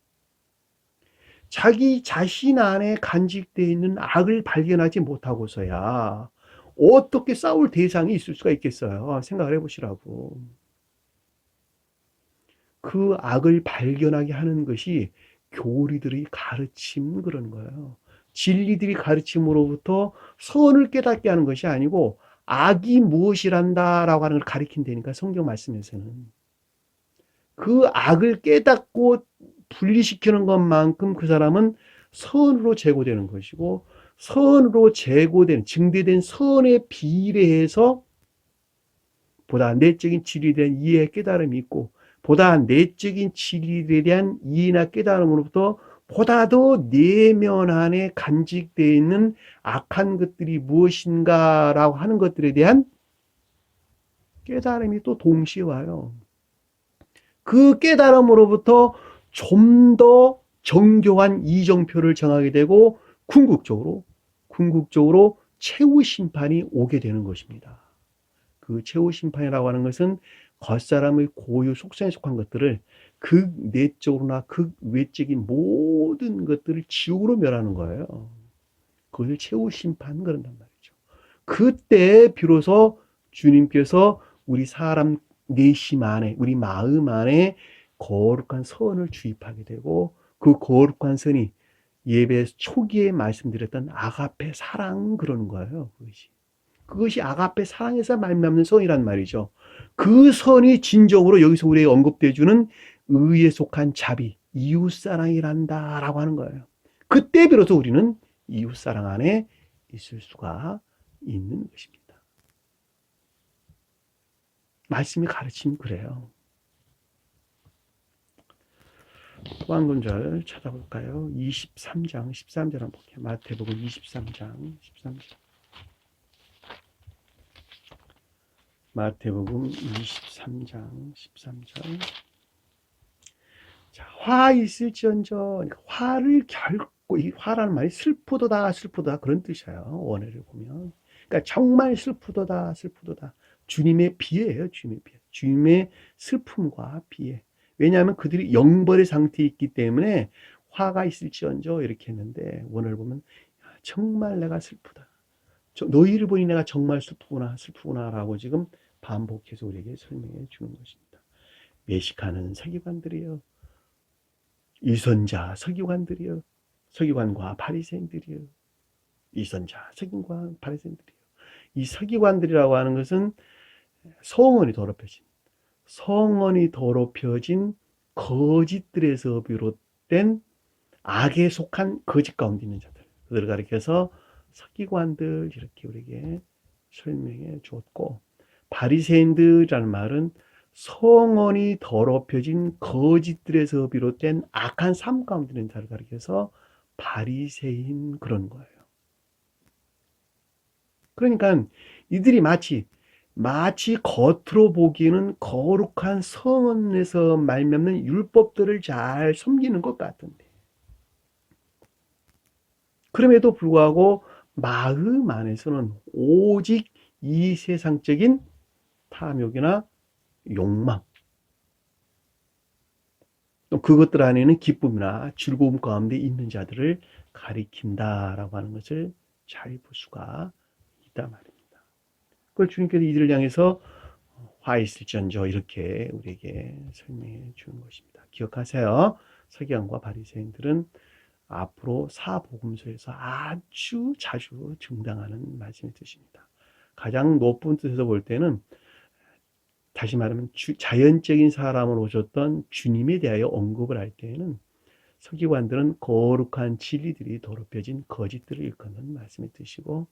자기 자신 안에 간직되어 있는 악을 발견하지 못하고서야 어떻게 싸울 대상이 있을 수가 있겠어요. 생각을 해보시라고. 그 악을 발견하게 하는 것이 교리들의 가르침 그러는 거예요. 진리들이 가르침으로부터 선을 깨닫게 하는 것이 아니고 악이 무엇이란다라고 하는 걸 가리킨다니까 성경 말씀에서는. 그 악을 깨닫고 분리시키는 것만큼 그 사람은 선으로 제고되는 것이고 선으로 제고된 증대된 선에 비례해서 보다 내적인 진리에 대한 이해 깨달음이 있고 보다 내적인 진리에 대한 이해나 깨달음으로부터 보다 더 내면 안에 간직되어 있는 악한 것들이 무엇인가라고 하는 것들에 대한 깨달음이 또 동시에 와요. 그 깨달음으로부터 좀 더 정교한 이정표를 정하게 되고 궁극적으로 최후 심판이 오게 되는 것입니다. 그 최후 심판이라고 하는 것은 겉사람의 고유 속성에 속한 것들을 극 내적으로나 극 외적인 모든 것들을 지옥으로 멸하는 거예요. 그것을 최후 심판 그런단 말이죠. 그때 비로소 주님께서 우리 사람 내심 안에 우리 마음 안에 거룩한 선을 주입하게 되고 그 거룩한 선이 예배 초기에 말씀드렸던 아가페 사랑 그러는 거예요. 그것이 아가페 사랑에서 말미암는 선이란 말이죠. 그 선이 진정으로 여기서 우리에게 언급되어 주는 의에 속한 자비, 이웃사랑이란다라고 하는 거예요. 그때 비로소 우리는 이웃사랑 안에 있을 수가 있는 것입니다. 말씀이 가르치면 그래요. 또 한 군절 찾아볼까요? 23장, 13절 한번 볼게요. 마태복음 23장, 13절. 마태복음 23장 13절. 자, 화 있을지언정. 그러니까 화를 결코, 이 화라는 말이 슬프도다, 슬프도다 그런 뜻이에요. 원어를 보면. 그러니까 정말 슬프도다, 슬프도다. 주님의 비애예요, 주님의 비애. 주님의 슬픔과 비애. 왜냐하면 그들이 영벌의 상태에 있기 때문에 화가 있을지언정 이렇게 했는데, 원어를 보면 정말 내가 슬프다. 너희를 보니 내가 정말 슬프구나, 슬프구나라고 지금 반복해서 우리에게 설명해 주는 것입니다. 외식하는 서기관들이요, 위선자 서기관들이요, 서기관과 바리새인들이요, 위선자 서기관과 바리새인들이요. 이 서기관들이라고 하는 것은 성언이 더럽혀진 거짓들에서 비롯된 악에 속한 거짓 가운데 있는 자들, 그들을 가리켜서 서기관들 이렇게 우리에게 설명해 주었고, 바리새인들이라는 말은 성언이 더럽혀진 거짓들에서 비롯된 악한 삶 가운데 있는 자를 가리켜서 바리새인 그런 거예요. 그러니까 이들이 마치 겉으로 보기에는 거룩한 성언에서 말미암는 율법들을 잘 섬기는 것 같은데, 그럼에도 불구하고 마음 안에서는 오직 이 세상적인 탐욕이나 욕망, 또 그것들 안에는 기쁨이나 즐거움 가운데 있는 자들을 가리킨다라고 하는 것을 잘 볼 수가 있단 말입니다. 그걸 주님께서 이들을 향해서 화 있을지언정 이렇게 우리에게 설명해 주는 것입니다. 기억하세요. 서기관과 바리새인들은 앞으로 사복음서에서 아주 자주 등장하는 말씀의 뜻입니다. 가장 높은 뜻에서 볼 때는, 다시 말하면 자연적인 사람으로 오셨던 주님에 대하여 언급을 할 때에는 서기관들은 거룩한 진리들이 더럽혀진 거짓들을 일컫는 말씀의 뜻이고,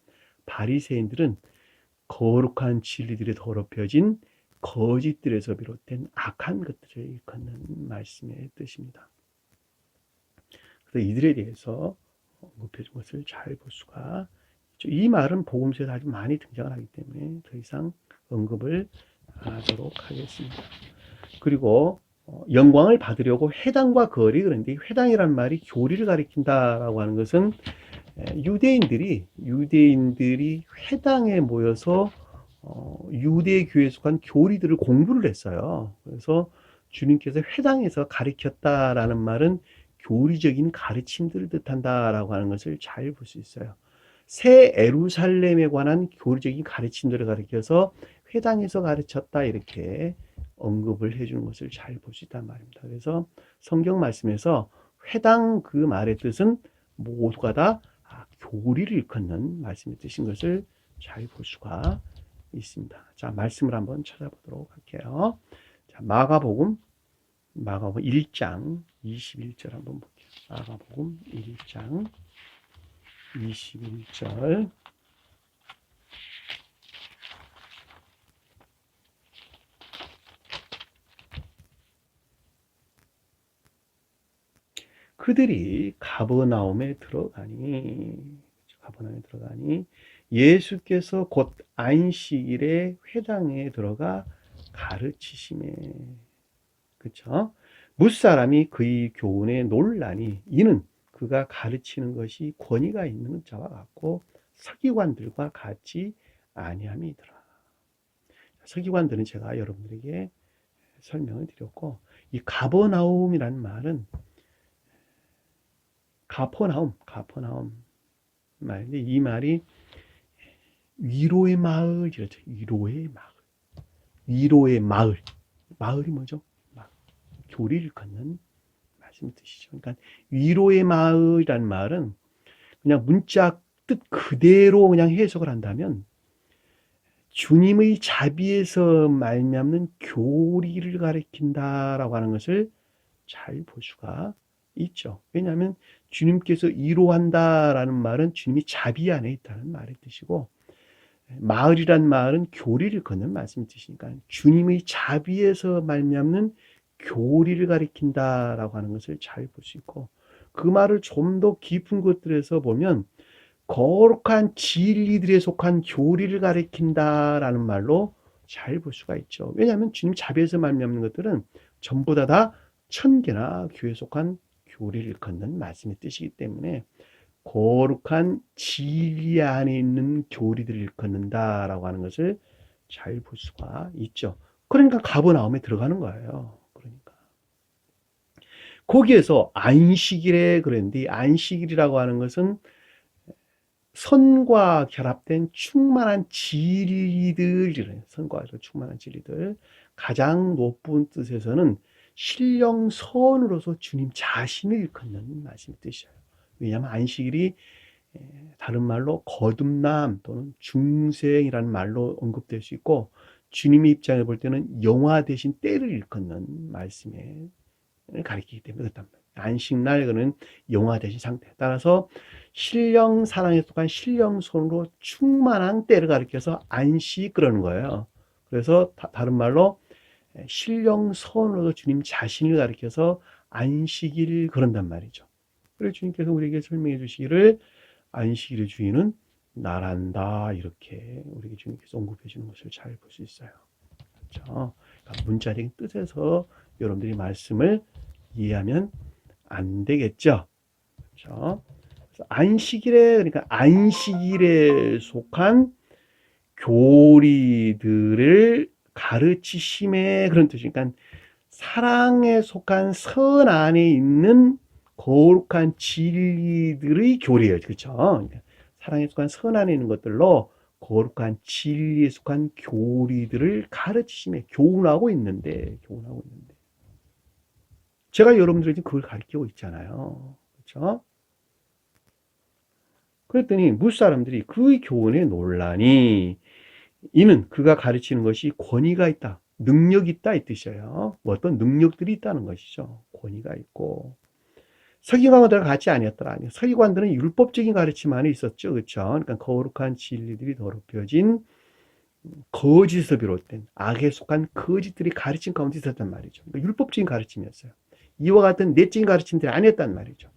바리새인들은 거룩한 진리들이 더럽혀진 거짓들에서 비롯된 악한 것들을 일컫는 말씀의 뜻입니다. 그래서 이들에 대해서 언급해 준 것을 잘 볼 수가 있죠. 이 말은 복음서에 아주 많이 등장을 하기 때문에 더 이상 언급을 안 하도록 하겠습니다. 그리고 영광을 받으려고 회당과 거리, 그런데 회당이란 말이 교리를 가리킨다라고 하는 것은 유대인들이 회당에 모여서 유대교회에 속한 교리들을 공부를 했어요. 그래서 주님께서 회당에서 가르쳤다라는 말은 교리적인 가르침들을 뜻한다라고 하는 것을 잘 볼 수 있어요. 새 예루살렘에 관한 교리적인 가르침들을 가르쳐서 회당에서 가르쳤다 이렇게 언급을 해주는 것을 잘 볼 수 있단 말입니다. 그래서 성경 말씀에서 회당 그 말의 뜻은 모두가 다 교리를 일컫는 말씀의 뜻인 것을 잘 볼 수가 있습니다. 자, 말씀을 한번 찾아보도록 할게요. 자, 마가복음 1장 21절 한번 볼게요. 마가복음 1장 21절. 그들이 가버나움에 들어가니 예수께서 곧 안식일에 회당에 들어가 가르치시매. 그렇죠? 무사람이 그의 교훈에 놀라니 이는 그가 가르치는 것이 권위가 있는 자와 같고 서기관들과 같이 아니함이더라. 서기관들은 제가 여러분들에게 설명을 드렸고, 이 가버나움이라는 말은 가퍼나움 말인데, 이 말이 위로의 마을이죠. 위로의 마을. 마을이 뭐죠? 교리를 걷는 말씀 뜻이죠. 그러니까 위로의 마을이라는 말은 그냥 문자 뜻 그대로 그냥 해석을 한다면 주님의 자비에서 말미암는 교리를 가리킨다라고 하는 것을 잘 볼 수가 있죠. 왜냐하면 주님께서 위로한다라는 말은 주님이 자비 안에 있다는 말의 뜻이고, 마을이란 말은 교리를 걷는 말씀의 뜻이니까 주님의 자비에서 말미암는 교리를 가리킨다라고 하는 것을 잘 볼 수 있고, 그 말을 좀 더 깊은 것들에서 보면 거룩한 진리들에 속한 교리를 가리킨다라는 말로 잘 볼 수가 있죠. 왜냐하면 주님 자비에서 말미암는 것들은 전부 다 천계나 교회에 속한 교리를 일컫는 말씀의 뜻이기 때문에 거룩한 진리 안에 있는 교리들을 일컫는다라고 하는 것을 잘 볼 수가 있죠. 그러니까 가버나움에 들어가는 거예요. 그러니까 거기에서 안식일에 그랬는데, 안식일이라고 하는 것은 선과 결합된 충만한 진리들, 선과 충만한 진리들, 가장 높은 뜻에서는 신령선으로서 주님 자신을 일컫는 말씀의 뜻이에요. 왜냐하면 안식일이 다른 말로 거듭남 또는 중생이라는 말로 언급될 수 있고, 주님의 입장에 볼 때는 영화 대신 때를 일컫는 말씀에 가리키기 때문에 그렇단 말이에요. 안식날, 그는 영화 대신 상태. 따라서 신령 사랑에 속한 신령손으로 충만한 때를 가리켜서 안식 그러는 거예요. 그래서 다른 말로 신령선으로 주님 자신을 가리켜서 안식일 그런단 말이죠. 그래서 주님께서 우리에게 설명해 주시기를 안식일의 주인은 나란다, 이렇게 우리에게 주님께서 언급해 주는 것을 잘 볼 수 있어요. 그렇죠? 그러니까 문자적인 뜻에서 여러분들이 말씀을 이해하면 안 되겠죠. 그렇죠? 그래서 안식일에, 그러니까 안식일에 속한 교리들을 가르치심의 그런 뜻이니까, 그러니까 사랑에 속한 선 안에 있는 거룩한 진리들의 교리예요. 그렇죠? 그러니까 사랑에 속한 선 안에 있는 것들로 거룩한 진리에 속한 교리들을 가르치심에 교훈하고 있는데, 제가 여러분들에게 그걸 가르치고 있잖아요. 그렇죠? 그랬더니 무사람들이 그 교훈에 논란이, 이는 그가 가르치는 것이 권위가 있다, 능력이 있다 이 뜻이에요. 뭐 어떤 능력들이 있다는 것이죠. 권위가 있고. 서기관들과 같이 아니었더라. 아니요. 서기관들은 율법적인 가르침 안에 있었죠. 그렇죠? 그러니까 거룩한 진리들이 더럽혀진 거짓에서 비롯된 악에 속한 거짓들이 가르침 가운데 있었단 말이죠. 그러니까 율법적인 가르침이었어요. 이와 같은 내적인 가르침들이 아니었단 말이죠.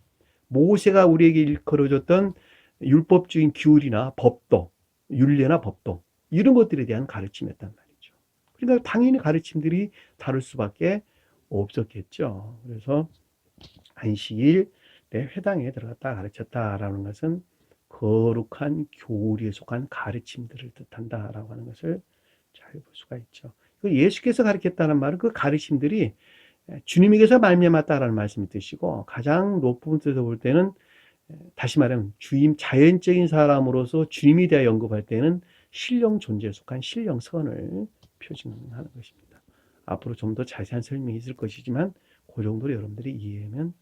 모세가 우리에게 일컬어줬던 율법적인 규율이나 법도, 율례나 법도, 이런 것들에 대한 가르침이었단 말이죠. 그러니까 당연히 가르침들이 다를 수밖에 없었겠죠. 그래서 안식일에 회당에 들어갔다 가르쳤다라는 것은 거룩한 교리에 속한 가르침들을 뜻한다라고 하는 것을 잘 볼 수가 있죠. 예수께서 가르쳤다는 말은 그 가르침들이 주님에게서 말미암았다라는 말씀이 뜻이고, 가장 높은 뜻에서 볼 때는, 다시 말하면 주임 자연적인 사람으로서 주님에 대해 언급할 때는 신령 존재에 속한 신령선을 표징하는 것입니다. 앞으로 좀 더 자세한 설명이 있을 것이지만 그 정도로 여러분들이 이해하면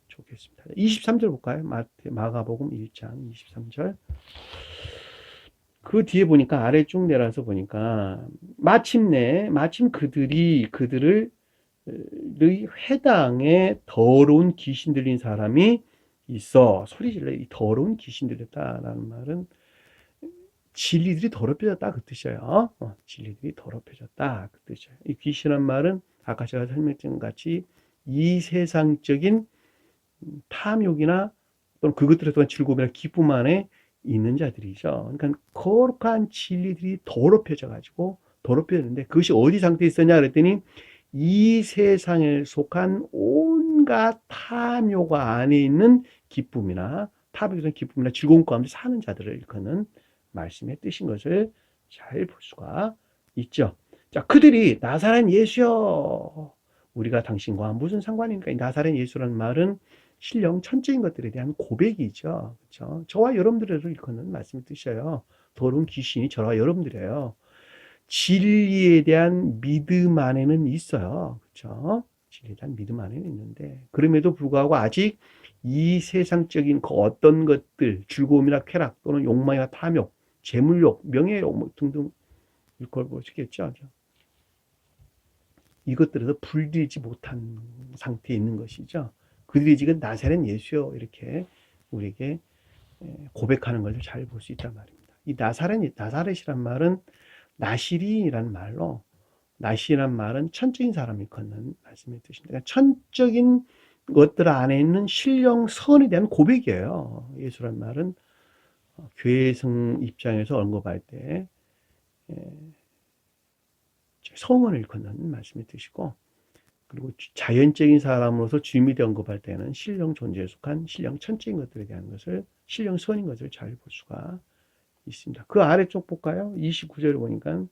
좋겠습니다. 23절 볼까요? 마가복음 1장 23절. 그 뒤에 보니까 아래 쭉 내려서 보니까 마침 그들을 회당에 더러운 귀신 들린 사람이 있어 소리질러. 이 더러운 귀신 들렸다라는 말은 진리들이 더럽혀졌다 그 뜻이에요. 진리들이 더럽혀졌다 그 뜻이에요. 이 귀신이란 말은 아까 제가 설명드린 것 같이 이 세상적인 탐욕이나 또는 그것들에 대한 즐거움이나 기쁨 안에 있는 자들이죠. 그러니까 거룩한 진리들이 더럽혀져 가지고 더럽혀졌는데, 그것이 어디 상태에 있었냐 그랬더니 이 세상에 속한 온갖 탐욕 안에 있는 기쁨이나 즐거움 가운데 사는 자들을 일컫는 말씀의 뜻인 것을 잘 볼 수가 있죠. 자, 그들이 나사렛 예수여, 우리가 당신과 무슨 상관입니까? 나사렛 예수라는 말은 신령 천적인 것들에 대한 고백이죠. 그렇죠? 저와 여러분들을 일컫는 말씀의 뜻이에요. 더러운 귀신이 저와 여러분들이에요. 진리에 대한 믿음 안에는 있어요. 그렇죠? 진리에 대한 믿음 안에는 있는데, 그럼에도 불구하고 아직 이 세상적인 그 어떤 것들, 즐거움이나 쾌락 또는 욕망이나 탐욕, 재물욕, 명예욕 뭐 등등 일컬 보시겠죠. 이것들에서 분리되지 못한 상태에 있는 것이죠. 그들이 지금 나사렛 예수여 이렇게 우리에게 고백하는 것을 잘 볼 수 있단 말입니다. 이 나사렛이란 말은 나시린이라는 말로, 나시란 말은 천적인 사람이 걷는 말씀의 뜻입니다. 그러니까 천적인 것들 안에 있는 신령선에 대한 고백이에요. 예수란 말은 교회성 입장에서 언급할 때 성원을 일컫는 말씀이 드시고, 그리고 자연적인 사람으로서 주님이 되어 언급할 때는 신령 존재에 속한 신령 천적인 것들에 대한 것을, 신령 선인 것을 잘 볼 수가 있습니다. 그 아래쪽 볼까요? 29절을 보니까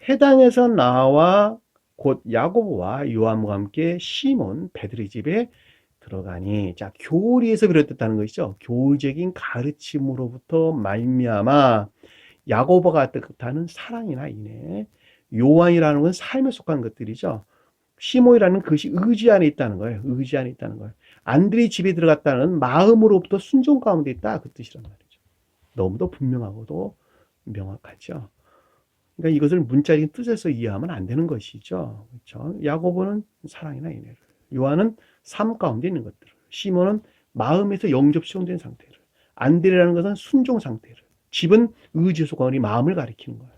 회당에서 나와 곧 야고보와 요한과 함께 시몬 베드로의 집에 들어가니, 자, 교리에서 비롯됐다는 것이죠. 교리적인 가르침으로부터 말미암아 야고보가 뜻하는 사랑이나 인애, 요한이라는 건 삶에 속한 것들이죠. 시몬이라는 것이 의지 안에 있다는 거예요. 의지 안에 있다는 거예요. 안드레 집에 들어갔다는 마음으로부터 순종 가운데 있다, 그 뜻이란 말이죠. 너무도 분명하고도 명확하죠. 그러니까 이것을 문자적인 뜻에서 이해하면 안 되는 것이죠. 그렇죠? 야고보는 사랑이나 인애를, 요한은 삶 가운데 있는 것들을, 시몬은 마음에서 영접 수용된 상태를, 안드레라는 것은 순종 상태를, 집은 의지에 속한 마음을 가리키는 거예요.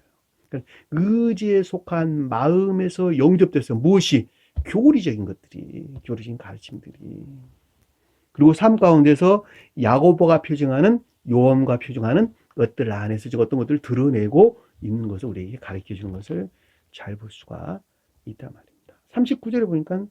그러니까 의지에 속한 마음에서 영접돼서 무엇이 교리적인 것들이, 교리적인 가르침들이, 그리고 삶 가운데서 야고보가 표정하는, 요한과 표정하는 것들 안에서 어떤 것들을 드러내고 있는 것을 우리에게 가르쳐 주는 것을 잘 볼 수가 있단 말입니다. 39절에 보니까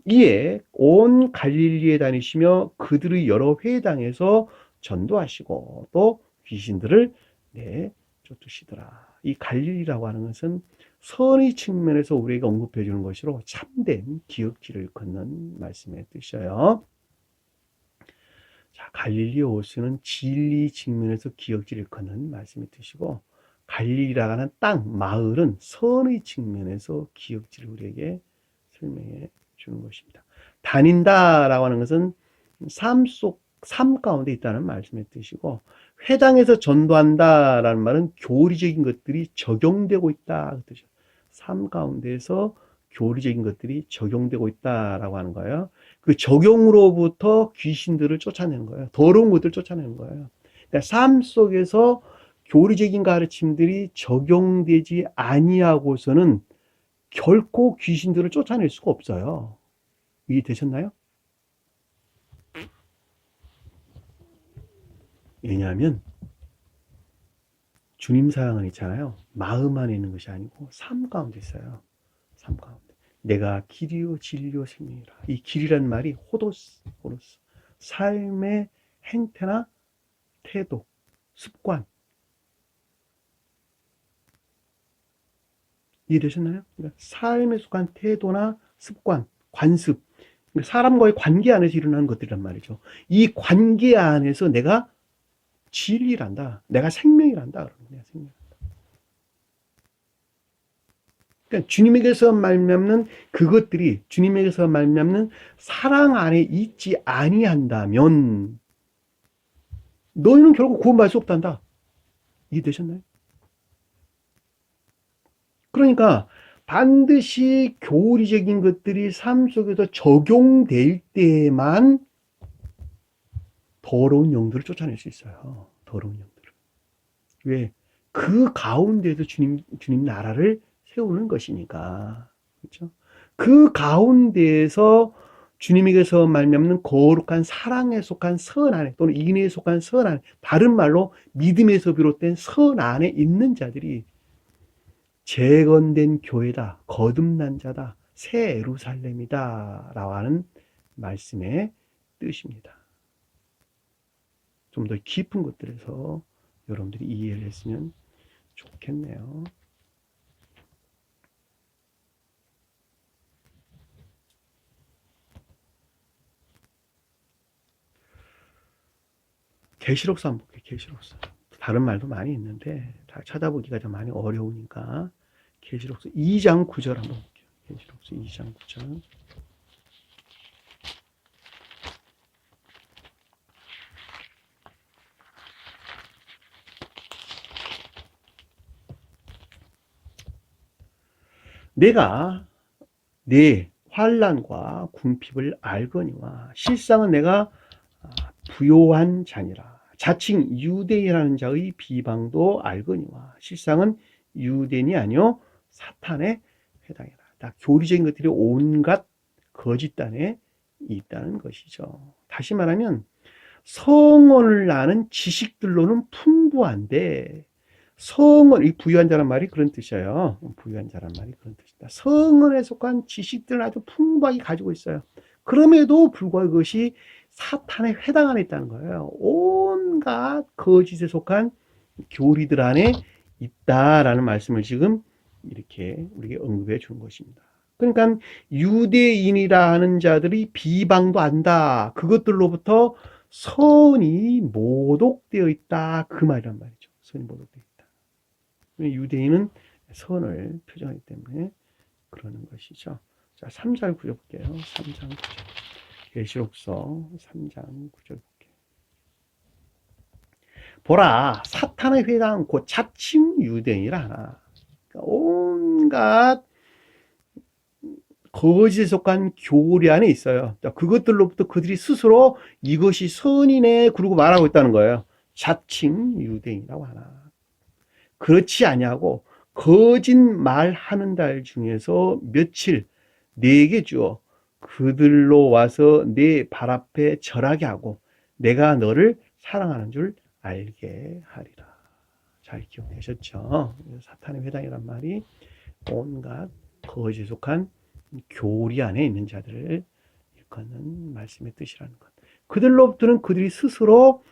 이에 온 갈릴리에 다니시며 그들의 여러 회당에서 전도하시고 또 귀신들을 내쫓으시더라. 이 갈릴리라고 하는 것은 선의 측면에서 우리에게 언급해 주는 것으로 참된 기억지를 걷는 말씀의 뜻이에요. 자, 갈릴리 호수는 진리 측면에서 기억지를 걷는 말씀의 뜻이고, 갈릴리라고 하는 땅, 마을은 선의 측면에서 기억지를 우리에게 설명해 주는 것입니다. 다닌다라고 하는 것은 삶 가운데 있다는 말씀의 뜻이고, 회당에서 전도한다라는 말은 교리적인 것들이 적용되고 있다, 그 뜻이에요. 삶 가운데에서 교리적인 것들이 적용되고 있다라고 하는 거예요. 그 적용으로부터 귀신들을 쫓아내는 거예요. 더러운 것들을 쫓아내는 거예요. 그러니까 삶 속에서 교리적인 가르침들이 적용되지 아니하고서는 결코 귀신들을 쫓아낼 수가 없어요. 이해되셨나요? 왜냐하면 주님 사랑은 있잖아요. 마음 안에 있는 것이 아니고 삶 가운데 있어요. 삶 가운데. 내가 길이요 진리요 생명이라. 이 길이란 말이 호도스. 삶의 행태나 태도, 습관. 이해되셨나요? 그러니까 삶에 속한 태도나 습관, 관습. 그러니까 사람과의 관계 안에서 일어나는 것들이란 말이죠. 이 관계 안에서 내가 진리란다. 내가 생명이란다. 내가 생명. 그러니까 주님에게서 말미암는 그것들이, 주님에게서 말미암는 사랑 안에 있지 아니한다면 너희는 결국 구원받을 수 없단다. 이해되셨나요? 그러니까 반드시 교리적인 것들이 삶 속에서 적용될 때만 더러운 영들을 쫓아낼 수 있어요. 더러운 영들을. 왜? 그 가운데에서 주님 나라를 세우는 것이니까. 그렇죠? 그 가운데에서 주님에게서 말미암는 거룩한 사랑에 속한 선 안에, 또는 인애에 속한 선 안에, 다른 말로 믿음에서 비롯된 선 안에 있는 자들이 재건된 교회다, 거듭난 자다, 새 예루살렘이다 라고 하는 말씀의 뜻입니다. 좀 더 깊은 것들에서 여러분들이 이해를 했으면 좋겠네요. 계시록서 한번 볼게요. 계시록서. 다른 말도 많이 있는데 다 찾아보기가 좀 많이 어려우니까 계시록서 2장 9절 한번 볼게요. 계시록서 2장 9절. 내가 내 환난과 궁핍을 알거니와 실상은 내가 부요한 자니라. 자칭 유대인이라는 자의 비방도 알거니와 실상은 유대인이 아니요 사탄의 회당이라. 다 교리적인 것들이 온갖 거짓단에 있다는 것이죠. 다시 말하면 성언을 아는 지식들로는 풍부한데 성은, 이 부유한 자란 말이 그런 뜻이에요. 부유한 자란 말이 그런 뜻이다. 성은에 속한 지식들을 아주 풍부하게 가지고 있어요. 그럼에도 불구하고 그것이 사탄의 회당 안에 있다는 거예요. 온갖 거짓에 속한 교리들 안에 있다라는 말씀을 지금 이렇게 우리에게 언급해 주는 것입니다. 그러니까 유대인이라 하는 자들이 비방도 한다. 그것들로부터 선이 모독되어 있다. 그 말이란 말이죠. 선이 모독되어 있다. 유대인은 선을 표정하기 때문에 그러는 것이죠. 자, 3장 9절 볼게요. 3장 9절. 계시록서 3장 9절 볼게요. 보라, 사탄의 회당 곧 자칭 유대인이라 하나. 그러니까 온갖 거짓에 속한 교리 안에 있어요. 그것들로부터 그들이 스스로 이것이 선이네 그러고 말하고 있다는 거예요. 자칭 유대인이라고 하나. 그렇지 아니하고 거짓 말하는 달 중에서 며칠 네게 주어 그들로 와서 내 발 앞에 절하게 하고 내가 너를 사랑하는 줄 알게 하리라. 잘 기억되셨죠? 사탄의 회당이란 말이 온갖 거짓에 속한 교리 안에 있는 자들을 일컫는 말씀의 뜻이라는 것. 그들로부터는 그들이 스스로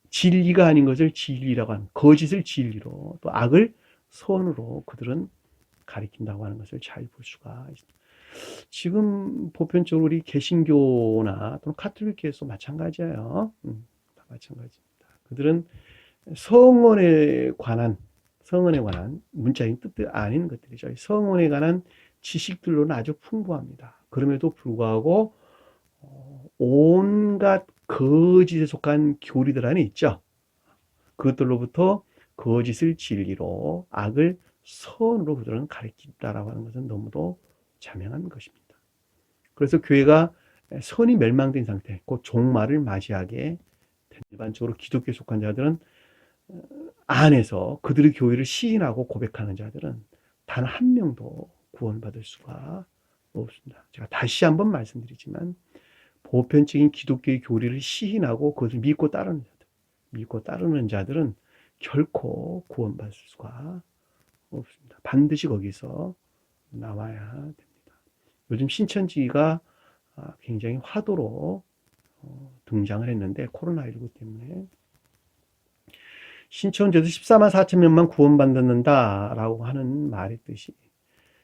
진리가 아닌 것을 진리라고 하는, 거짓을 진리로 또 악을 선으로 그들은 가리킨다고 하는 것을 잘 볼 수가 있습니다. 지금 보편적으로 우리 개신교나 또는 카톨릭교에서 마찬가지예요. 다 마찬가지입니다. 그들은 성언에 관한 문자인 뜻 아닌 것들이죠. 성언에 관한 지식들로는 아주 풍부합니다. 그럼에도 불구하고 온갖 거짓에 속한 교리들 안에 있죠. 그것들로부터 거짓을 진리로 악을 선으로 그들은 가리킨다라고 하는 것은 너무도 자명한 것입니다. 그래서 교회가 선이 멸망된 상태, 곧 종말을 맞이하게 된 일반적으로 기독교에 속한 자들은 안에서 그들의 교회를 시인하고 고백하는 자들은 단 한 명도 구원받을 수가 없습니다. 제가 다시 한번 말씀드리지만 보편적인 기독교의 교리를 시인하고 그것을 믿고 따르는 자들은 결코 구원받을 수가 없습니다. 반드시 거기서 나와야 됩니다. 요즘 신천지가 굉장히 화두로 등장을 했는데 코로나19 때문에 신천지에도 14만 4천 명만 구원받는다라고 하는 말의 뜻이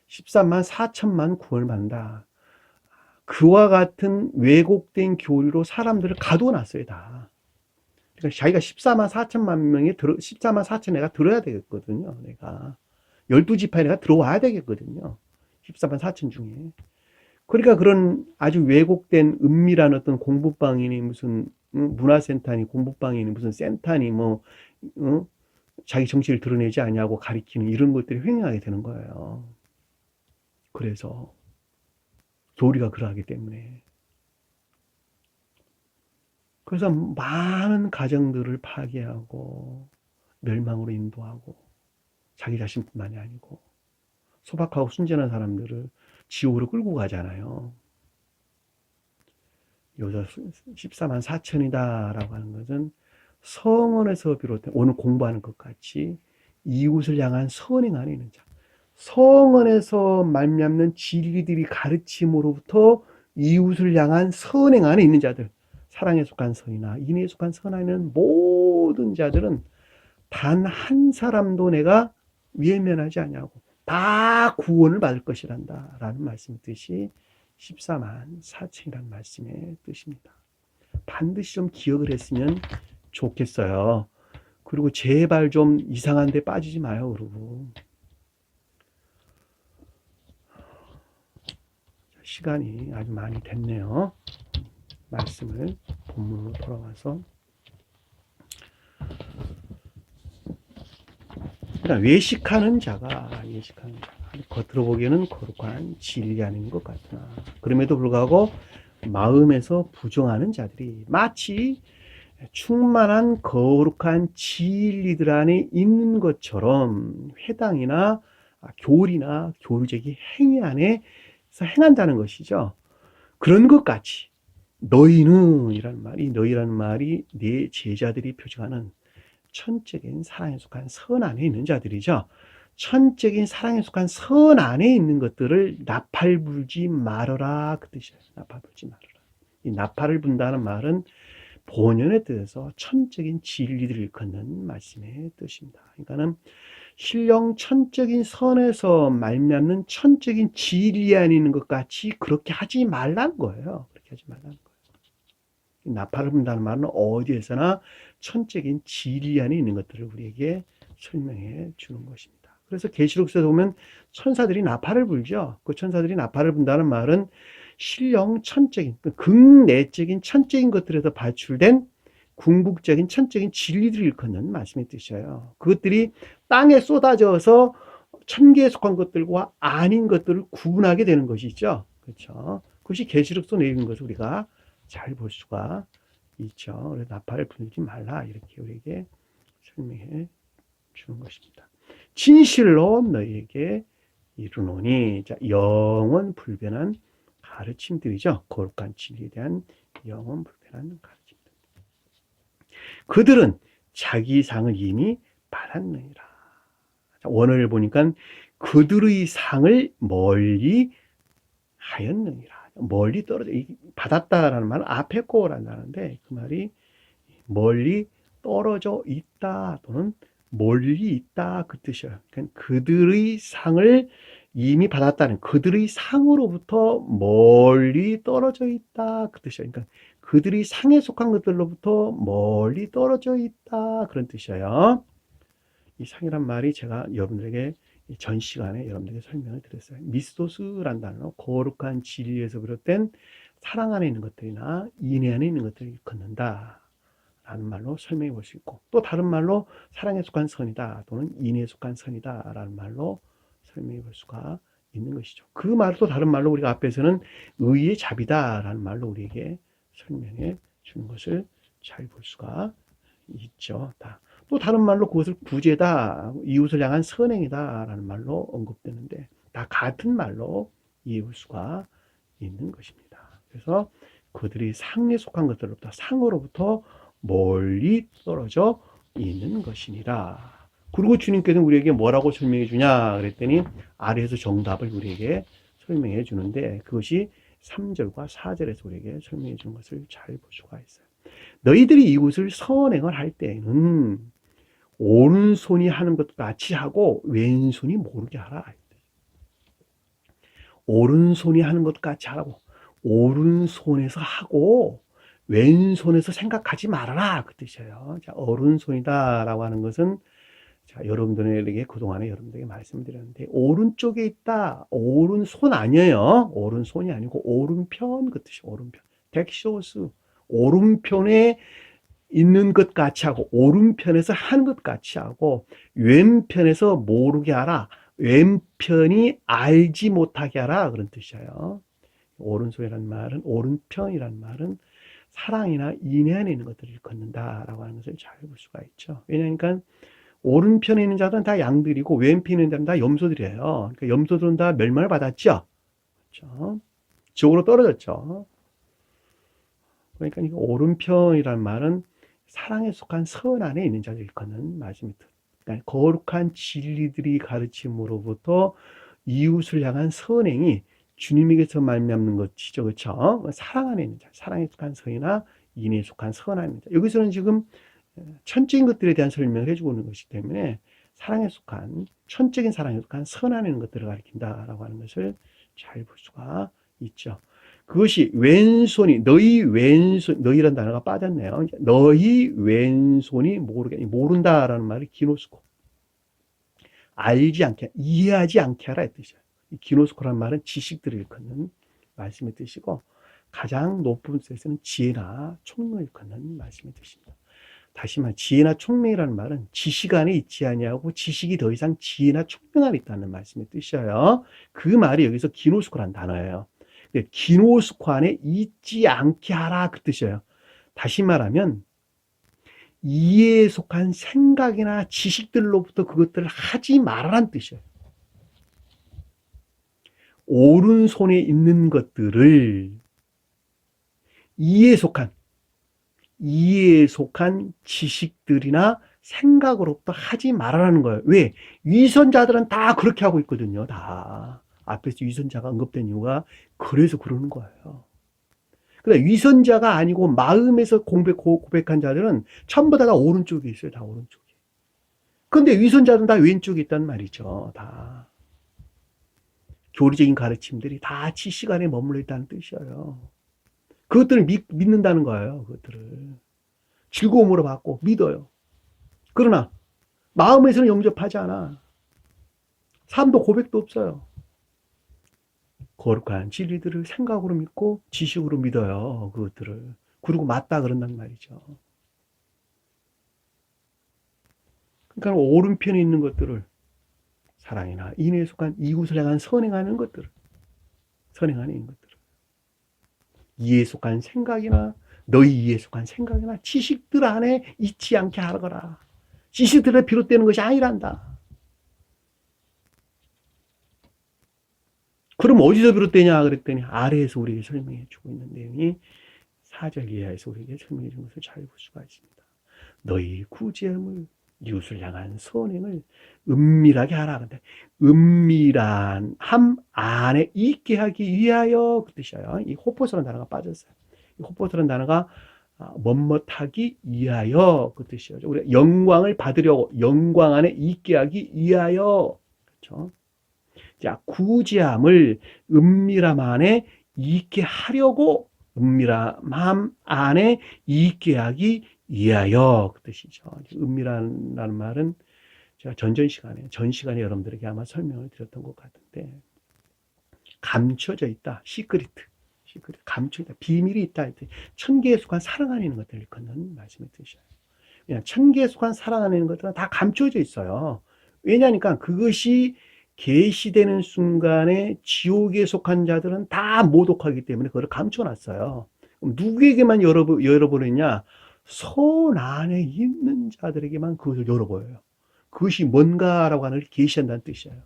13만 4천만 구원을 받는다. 그와 같은 왜곡된 교리로 사람들을 가둬놨어요, 다. 그러니까 자기가 14만 4천만 명이 14만 4천 애가 들어야 되겠거든요, 내가. 12지파에 내가 들어와야 되겠거든요. 14만 4천 중에. 그러니까 그런 아주 왜곡된 은밀한 어떤 공부방이니 무슨 문화센터니 공부방이니 무슨 센터니 자기 정체를 드러내지 아니하고 가리키는 이런 것들이 횡행하게 되는 거예요. 그래서 교리가 그러하기 때문에. 그래서 많은 가정들을 파괴하고 멸망으로 인도하고 자기 자신뿐만이 아니고 소박하고 순전한 사람들을 지옥으로 끌고 가잖아요. 여기서 14만 4천이다 라고 하는 것은 성언에서 비롯된 오늘 공부하는 것 같이 이웃을 향한 선행 안에 있는 자, 성언에서 말미암는 진리들이 가르침으로부터 이웃을 향한 선행 안에 있는 자들, 사랑에 속한 선이나 인애에 속한 선 안에 있는 모든 자들은 단 한 사람도 내가 외면하지 아니하고 다 구원을 받을 것이란다 라는 말씀의 뜻이 14만 4천이라는 말씀의 뜻입니다. 반드시 좀 기억을 했으면 좋겠어요. 그리고 제발 좀 이상한 데 빠지지 마요, 여러분. 시간이 아주 많이 됐네요. 말씀을 본문으로 돌아와서 그러니까 외식하는 자가 겉으로 보기에는 거룩한 진리 아닌 것 같으나 그럼에도 불구하고 마음에서 부정하는 자들이 마치 충만한 거룩한 진리들 안에 있는 것처럼 회당이나 교리나 교류적인 행위 안에서 행한다는 것이죠. 그런 것 같이 너희는 이라는 말이, 너희라는 말이 네 제자들이 표적하는 천적인 사랑에 속한 선 안에 있는 자들이죠. 천적인 사랑에 속한 선 안에 있는 것들을 나팔 불지 말아라, 그 뜻이에요. 나팔 불지 말아라. 이 나팔을 분다는 말은 본연의 뜻에서 천적인 진리들을 일컫는 말씀의 뜻입니다. 그러니까는 신령 천적인 선에서 말미암는 천적인 진리 안에 있는 것 같이 그렇게 하지 말라는 거예요. 그렇게 하지 말라는 거예요. 나팔을 분다는 말은 어디에서나 천적인 진리 안에 있는 것들을 우리에게 설명해 주는 것입니다. 그래서 계시록서에 보면 천사들이 나팔을 불죠. 그 천사들이 나팔을 분다는 말은 신령 천적인, 극내적인 천적인 것들에서 발출된 궁극적인 천적인 진리들을 일컫는 말씀의 뜻이에요. 그것들이 땅에 쏟아져서 천계에 속한 것들과 아닌 것들을 구분하게 되는 것이죠. 그렇죠. 그것이 계시록서 내용인 것을 우리가 잘 볼 수가 있죠. 그래서 나팔을 불지 말라, 이렇게 우리에게 설명해 주는 것입니다. 진실로 너희에게 이르노니, 자, 영원 불변한 가르침들이죠. 거룩한 진리에 대한 영원 불변한 가르침들. 그들은 자기 상을 이미 받았느니라. 원어를 보니까 그들의 상을 멀리 하였느니라. 멀리 떨어져, 받았다라는 말은 앞에 거라는 말인데, 그 말이 멀리 떨어져 있다 또는 멀리 있다, 그 뜻이에요. 그러니까 그들의 상을 이미 받았다는, 그들의 상으로부터 멀리 떨어져 있다, 그 뜻이에요. 그러니까 그들이 상에 속한 것들로부터 멀리 떨어져 있다, 그런 뜻이에요. 이 상이란 말이 제가 여러분들에게 전 시간에 여러분들에게 설명을 드렸어요. 미스토스란 단어, 거룩한 진리에서 비롯된 사랑 안에 있는 것들이나 인애 안에 있는 것들을 일컫는다 라는 말로 설명해 볼 수 있고, 또 다른 말로 사랑에 속한 선이다 또는 인애에 속한 선이다 라는 말로 설명해 볼 수가 있는 것이죠. 그 말을 또 다른 말로 우리가 앞에서는 의의 자비다 라는 말로 우리에게 설명해 주는 것을 잘 볼 수가 있죠. 또 다른 말로 그것을 구제다, 이웃을 향한 선행이다 라는 말로 언급되는데, 다 같은 말로 이해할 수가 있는 것입니다. 그래서 그들이 상에 속한 것들로부터, 상으로부터 멀리 떨어져 있는 것이니라. 그리고 주님께서는 우리에게 뭐라고 설명해 주냐 그랬더니 아래에서 정답을 우리에게 설명해 주는데, 그것이 3절과 4절에서 우리에게 설명해 주는 것을 잘 볼 수가 있어요. 너희들이 이웃을 선행을 할 때에는 오른손이 하는 것도 같이 하고 왼손이 모르게 하라. 오른손이 하는 것도 같이 하라고. 오른손에서 하고 왼손에서 생각하지 말아라, 그 뜻이에요. 자, 오른손이다라고 하는 것은, 자, 여러분들에게 그동안에 여러분들에게 말씀드렸는데, 오른쪽에 있다, 오른손 아니에요. 오른손이 아니고 오른편, 그 뜻이에요. 오른편. 덱쇼스, 오른편에 있는 것 같이 하고 오른편에서 하는 것 같이 하고 왼편에서 모르게 하라, 왼편이 알지 못하게 하라, 그런 뜻이에요. 오른손이라는 말은, 오른편이라는 말은 사랑이나 인애 안에 있는 것들을 일컫는다라고 하는 것을 잘 볼 수가 있죠. 왜냐하니까 오른편에 있는 자들은 다 양들이고 왼편에 있는 자들은 다 염소들이에요. 그러니까 염소들은 다 멸망을 받았죠. 그렇죠? 지옥으로 떨어졌죠. 그러니까 이 오른편이라는 말은 사랑에 속한 선 안에 있는 자를 일컫는 말씀입니다. 그러니까 거룩한 진리들이 가르침으로부터 이웃을 향한 선행이 주님에게서 말미암는 것이죠. 그렇죠? 사랑 안에 있는 자, 사랑에 속한 선이나 인애에 속한 선 안에 있는 자. 여기서는 지금 천적인 것들에 대한 설명을 해주고 있는 것이기 때문에 사랑에 속한, 천적인 사랑에 속한 선 안에 있는 것들을 가리킨다라고 하는 것을 잘 볼 수가 있죠. 그것이 왼손이, 너희 왼손, 너희라는 단어가 빠졌네요. 너희 왼손이 모른다라는 말이 기노스코. 알지 않게, 이해하지 않게 하라, 이 뜻이에요. 이 기노스코라는 말은 지식들을 일컫는 말씀의 뜻이고, 가장 높은 뜻에서는 지혜나 총명을 일컫는 말씀의 뜻입니다. 다시 말해, 지혜나 총명이라는 말은 지식 안에 있지 아니하고 지식이 더 이상 지혜나 총명 안에 있다는 말씀의 뜻이에요. 그 말이 여기서 기노스코라는 단어예요. 기노스코 안에 있지 않게 하라, 그 뜻이에요. 다시 말하면 이해에 속한 생각이나 지식들로부터 그것들을 하지 말라는 뜻이에요. 오른손에 있는 것들을 이에 속한 지식들이나 생각으로부터 하지 말아라는 거예요. 왜? 위선자들은 다 그렇게 하고 있거든요. 다. 앞에서 위선자가 언급된 이유가 그래서 그러는 거예요. 근데 위선자가 아니고 마음에서 고백한 자들은 전부 다 오른쪽에 있어요. 다 오른쪽에. 근데 위선자들은 다 왼쪽에 있단 말이죠. 다. 교리적인 가르침들이 다 지식 안에 머물러 있다는 뜻이에요. 그것들을 믿는다는 거예요. 그것들을. 즐거움으로 받고 믿어요. 그러나 마음에서는 영접하지 않아. 삶도 고백도 없어요. 거룩한 진리들을 생각으로 믿고 지식으로 믿어요. 그것들을. 그리고 맞다 그런단 말이죠. 그러니까 오른편에 있는 것들을 사랑이나 인애에 속한 이웃을 향한 선행하는 것들을 선행하는 것들을 이에 속한 생각이나 너희 이에 속한 생각이나 지식들 안에 있지 않게 하거라. 지식들에 비롯되는 것이 아니란다. 그럼 어디서 비롯되냐 그랬더니 아래에서 우리에게 설명해 주고 있는 내용이 4절 이하에서 우리에게 설명해 준 것을 잘 볼 수가 있습니다. 너희 구제함을 이웃을 향한 선행을 은밀하게 하라. 은밀한 함 안에 있게 하기 위하여 그 뜻이에요. 이 호포스라는 단어가 빠졌어요. 이 호포스라는 단어가 멋멋하기 위하여 그 뜻이에요. 우리가 영광을 받으려고 영광 안에 있게 하기 위하여 그렇죠. 자, 구제함을 은밀함 안에 있게 하려고 은밀함 안에 있게 하기 위하여 그 뜻이죠. 은밀한라는 말은 제가 전 시간에 여러분들에게 아마 설명을 드렸던 것 같은데 감춰져 있다. 시크릿 감춰져 있다. 비밀이 있다. 천계에 속한 사랑 안에 있는 것들을 일컫는 말씀의 뜻이에요. 그냥 천계에 속한 사랑 안에 있는 것들은 다 감춰져 있어요. 왜냐하니까 그것이 계시되는 순간에 지옥에 속한 자들은 다 모독하기 때문에 그걸 감춰놨어요. 그럼 누구에게만 열어보느냐? 손 안에 있는 자들에게만 그것을 열어보여요. 그것이 뭔가라고 하는 걸 계시한다는 뜻이에요.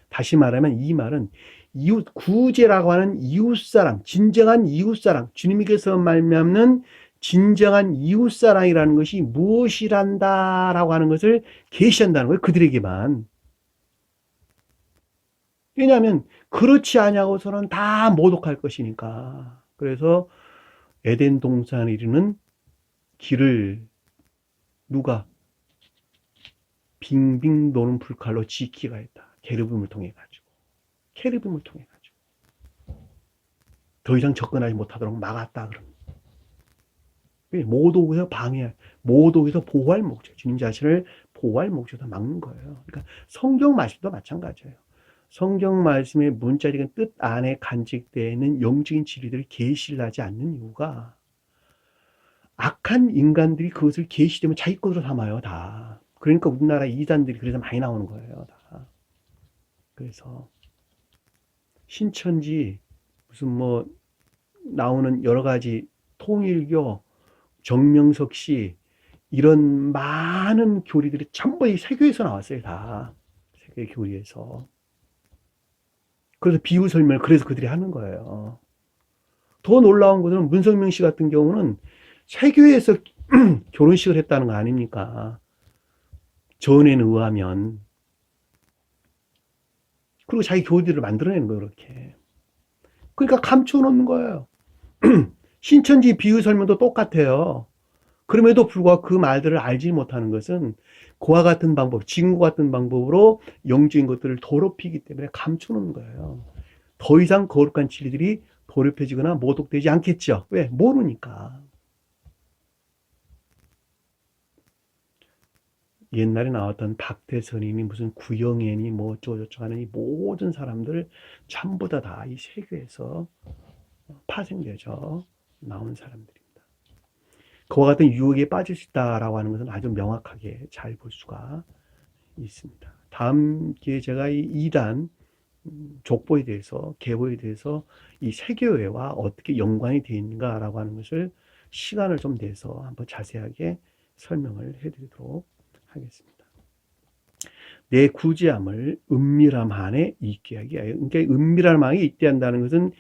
다시 말하면 이 말은 이웃 구제라고 하는 이웃사랑, 진정한 이웃사랑, 주님께서 말미암는 진정한 이웃사랑이라는 것이 무엇이란다라고 하는 것을 계시한다는 거예요. 그들에게만. 왜냐하면 그렇지 아니하고서는 다 모독할 것이니까. 그래서 에덴 동산에 이르는 길을 누가 빙빙 도는 불칼로 지키가 했다. 게르빔을 통해 가지고. 더 이상 접근하지 못하도록 막았다. 그럼. 모독에서 방해, 모독에서 보호할 목적, 주님 자신을 보호할 목적으로 막는 거예요. 그러니까 성경 말씀도 마찬가지예요. 성경 말씀의 문자적인 뜻 안에 간직되어 있는 영적인 진리들을 계시를 하지 않는 이유가 악한 인간들이 그것을 계시되면 자기 것으로 삼아요, 다. 그러니까 우리나라 이단들이 그래서 많이 나오는 거예요, 다. 그래서 신천지 무슨 뭐 나오는 여러 가지 통일교, 정명석씨 이런 많은 교리들이 전부 이 세교에서 나왔어요, 다. 세계 교리에서. 그래서 비유 설명을 그래서 그들이 하는 거예요. 더 놀라운 것은 문성명 씨 같은 경우는 세교에서 결혼식을 했다는 거 아닙니까? 전에는 의하면. 그리고 자기 교리들을 만들어내는 거예요, 그렇게. 그러니까 감춰놓는 거예요. 신천지 비유 설명도 똑같아요. 그럼에도 불구하고 그 말들을 알지 못하는 것은 그와 같은 방법, 지금과 같은 방법으로 영적인 것들을 더럽히기 때문에 감춰놓는 거예요. 더 이상 거룩한 진리들이 더럽혀지거나 모독되지 않겠죠. 왜? 모르니까. 옛날에 나왔던 박태선이니 무슨 구영애니 뭐 어쩌고저쩌고 하는 이 모든 사람들 전부 다 이 세계에서 파생되죠. 나온 사람들입니다. 그와 같은 유혹에 빠질 수 있다라고 하는 것은 아주 명확하게 잘 볼 수가 있습니다. 다음 기회에 제가 이 이단 족보에 대해서 계보에 대해서 이 세교회와 어떻게 연관이 되어 있는가라고 하는 것을 시간을 좀 내서 한번 자세하게 설명을 해드리도록 하겠습니다. 내 구제함을 은밀함 안에 있게 하기 위하여. 그러니까 은밀함 안에 있게 한다는 것은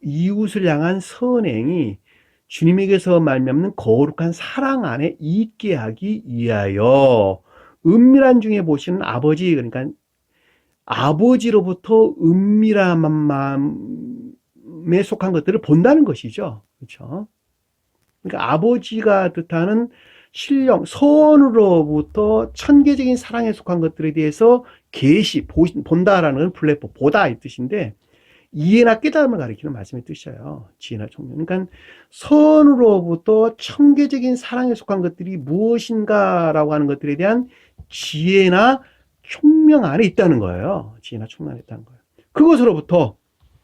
이웃을 향한 선행이 주님에게서 말미암는 거룩한 사랑 안에 있게 하기 위하여 은밀한 중에 보시는 아버지, 그러니까 아버지로부터 은밀한 마음에 속한 것들을 본다는 것이죠. 그렇죠? 그러니까 아버지가 뜻하는 신령, 선으로부터 천계적인 사랑에 속한 것들에 대해서 본다라는 건 플랫폼, 보다 이 뜻인데, 이해나 깨달음을 가리키는 말씀의 뜻이에요. 지혜나 총명. 그러니까 선으로부터 천계적인 사랑에 속한 것들이 무엇인가라고 하는 것들에 대한 지혜나 총명 안에 있다는 거예요. 지혜나 총명 안에 있다는 거예요. 그것으로부터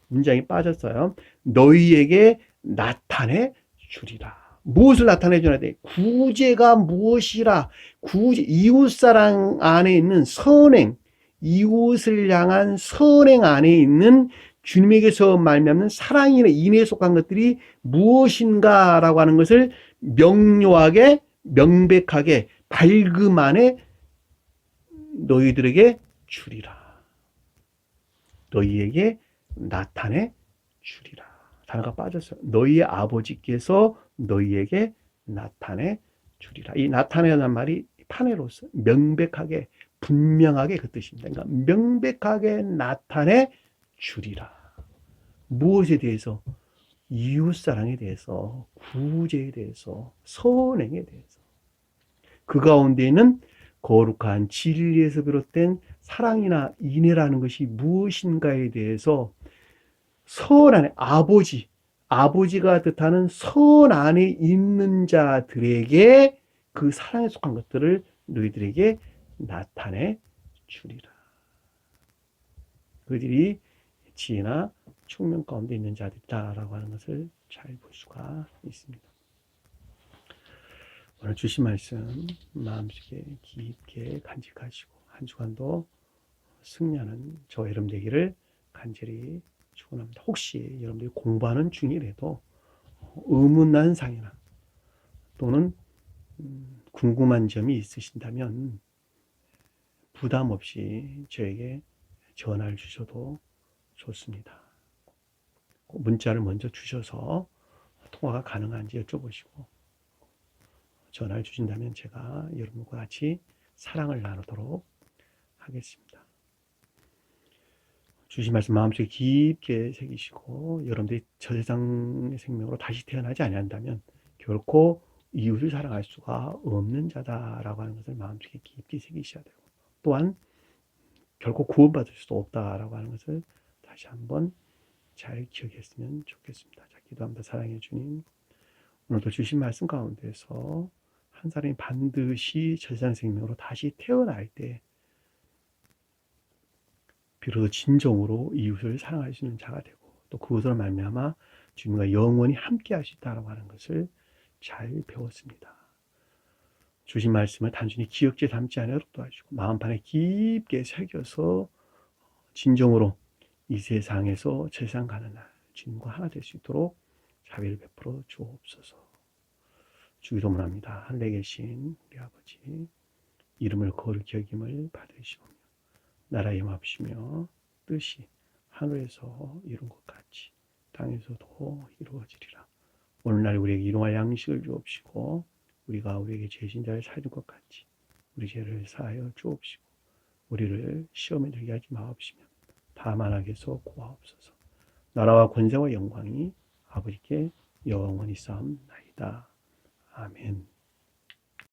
문장이 빠졌어요. 너희에게 나타내 주리라. 무엇을 나타내 줘야 돼? 구제가 무엇이라? 구제, 이웃사랑 안에 있는 선행, 이웃을 향한 선행 안에 있는 주님에게서 말미암는 사랑이나 인애에 속한 것들이 무엇인가라고 하는 것을 명료하게, 명백하게, 밝음 안에 너희들에게 주리라. 너희에게 나타내 주리라. 단어가 빠졌어요. 너희의 아버지께서 너희에게 나타내 주리라. 이 나타내라는 말이 파네로스, 명백하게, 분명하게 그 뜻입니다. 그러니까 명백하게 나타내 주리라. 무엇에 대해서? 이웃사랑에 대해서, 구제에 대해서, 선행에 대해서. 그 가운데에는 거룩한 진리에서 비롯된 사랑이나 인애라는 것이 무엇인가에 대해서 선 안에 아버지가 뜻하는 선 안에 있는 자들에게 그 사랑에 속한 것들을 너희들에게 나타내 주리라. 그들이 지혜나 총명 가운데 있는 자들이다라고 하는 것을 잘 볼 수가 있습니다. 오늘 주신 말씀 마음속에 깊게 간직하시고 한 주간도 승리하는 저와 여러분 되기를 간절히 축원합니다. 혹시 여러분들이 공부하는 중이라도 의문난 상이나 또는 궁금한 점이 있으신다면 부담 없이 저에게 전화를 주셔도 좋습니다. 문자를 먼저 주셔서 통화가 가능한지 여쭤보시고 전화를 주신다면 제가 여러분과 같이 사랑을 나누도록 하겠습니다. 주신 말씀 마음속에 깊게 새기시고 여러분들이 저 세상의 생명으로 다시 태어나지 아니한다면 결코 이웃을 사랑할 수가 없는 자다라고 하는 것을 마음속에 깊게 새기셔야 되고 또한 결코 구원받을 수도 없다라고 하는 것을 다시 한번 잘 기억했으면 좋겠습니다. 자, 기도합니다. 사랑해 주님, 오늘도 주신 말씀 가운데서 한 사람이 반드시 저 세상 생명으로 다시 태어날 때 비로소 진정으로 이웃을 사랑할 수 있는 자가 되고 또 그것으로 말미암아 주님과 영원히 함께 할 수 있다고 하는 것을 잘 배웠습니다. 주신 말씀을 단순히 기억지에 담지 않도록 도와주시고 마음판에 깊게 새겨서 진정으로 이 세상에서 저 세상 가는 날 주님과 하나 될 수 있도록 자비를 베풀어 주옵소서. 주기도문 합니다. 하늘에 계신 우리 아버지, 이름을 거룩히 여김을 받으시오며 나라의 임합시며 뜻이 하늘에서 이룬 것 같이 땅에서도 이루어지리라. 오늘날 우리에게 일용할 양식을 주옵시고 우리가 우리에게 죄진 자를 사해준 것 같이 우리 죄를 사하여 주옵시고 우리를 시험에 들게 하지 마옵시며 다만 악에서 구하옵소서. 나라와 권세와 영광이 아버지께 영원히 쌓옵나이다. 아멘.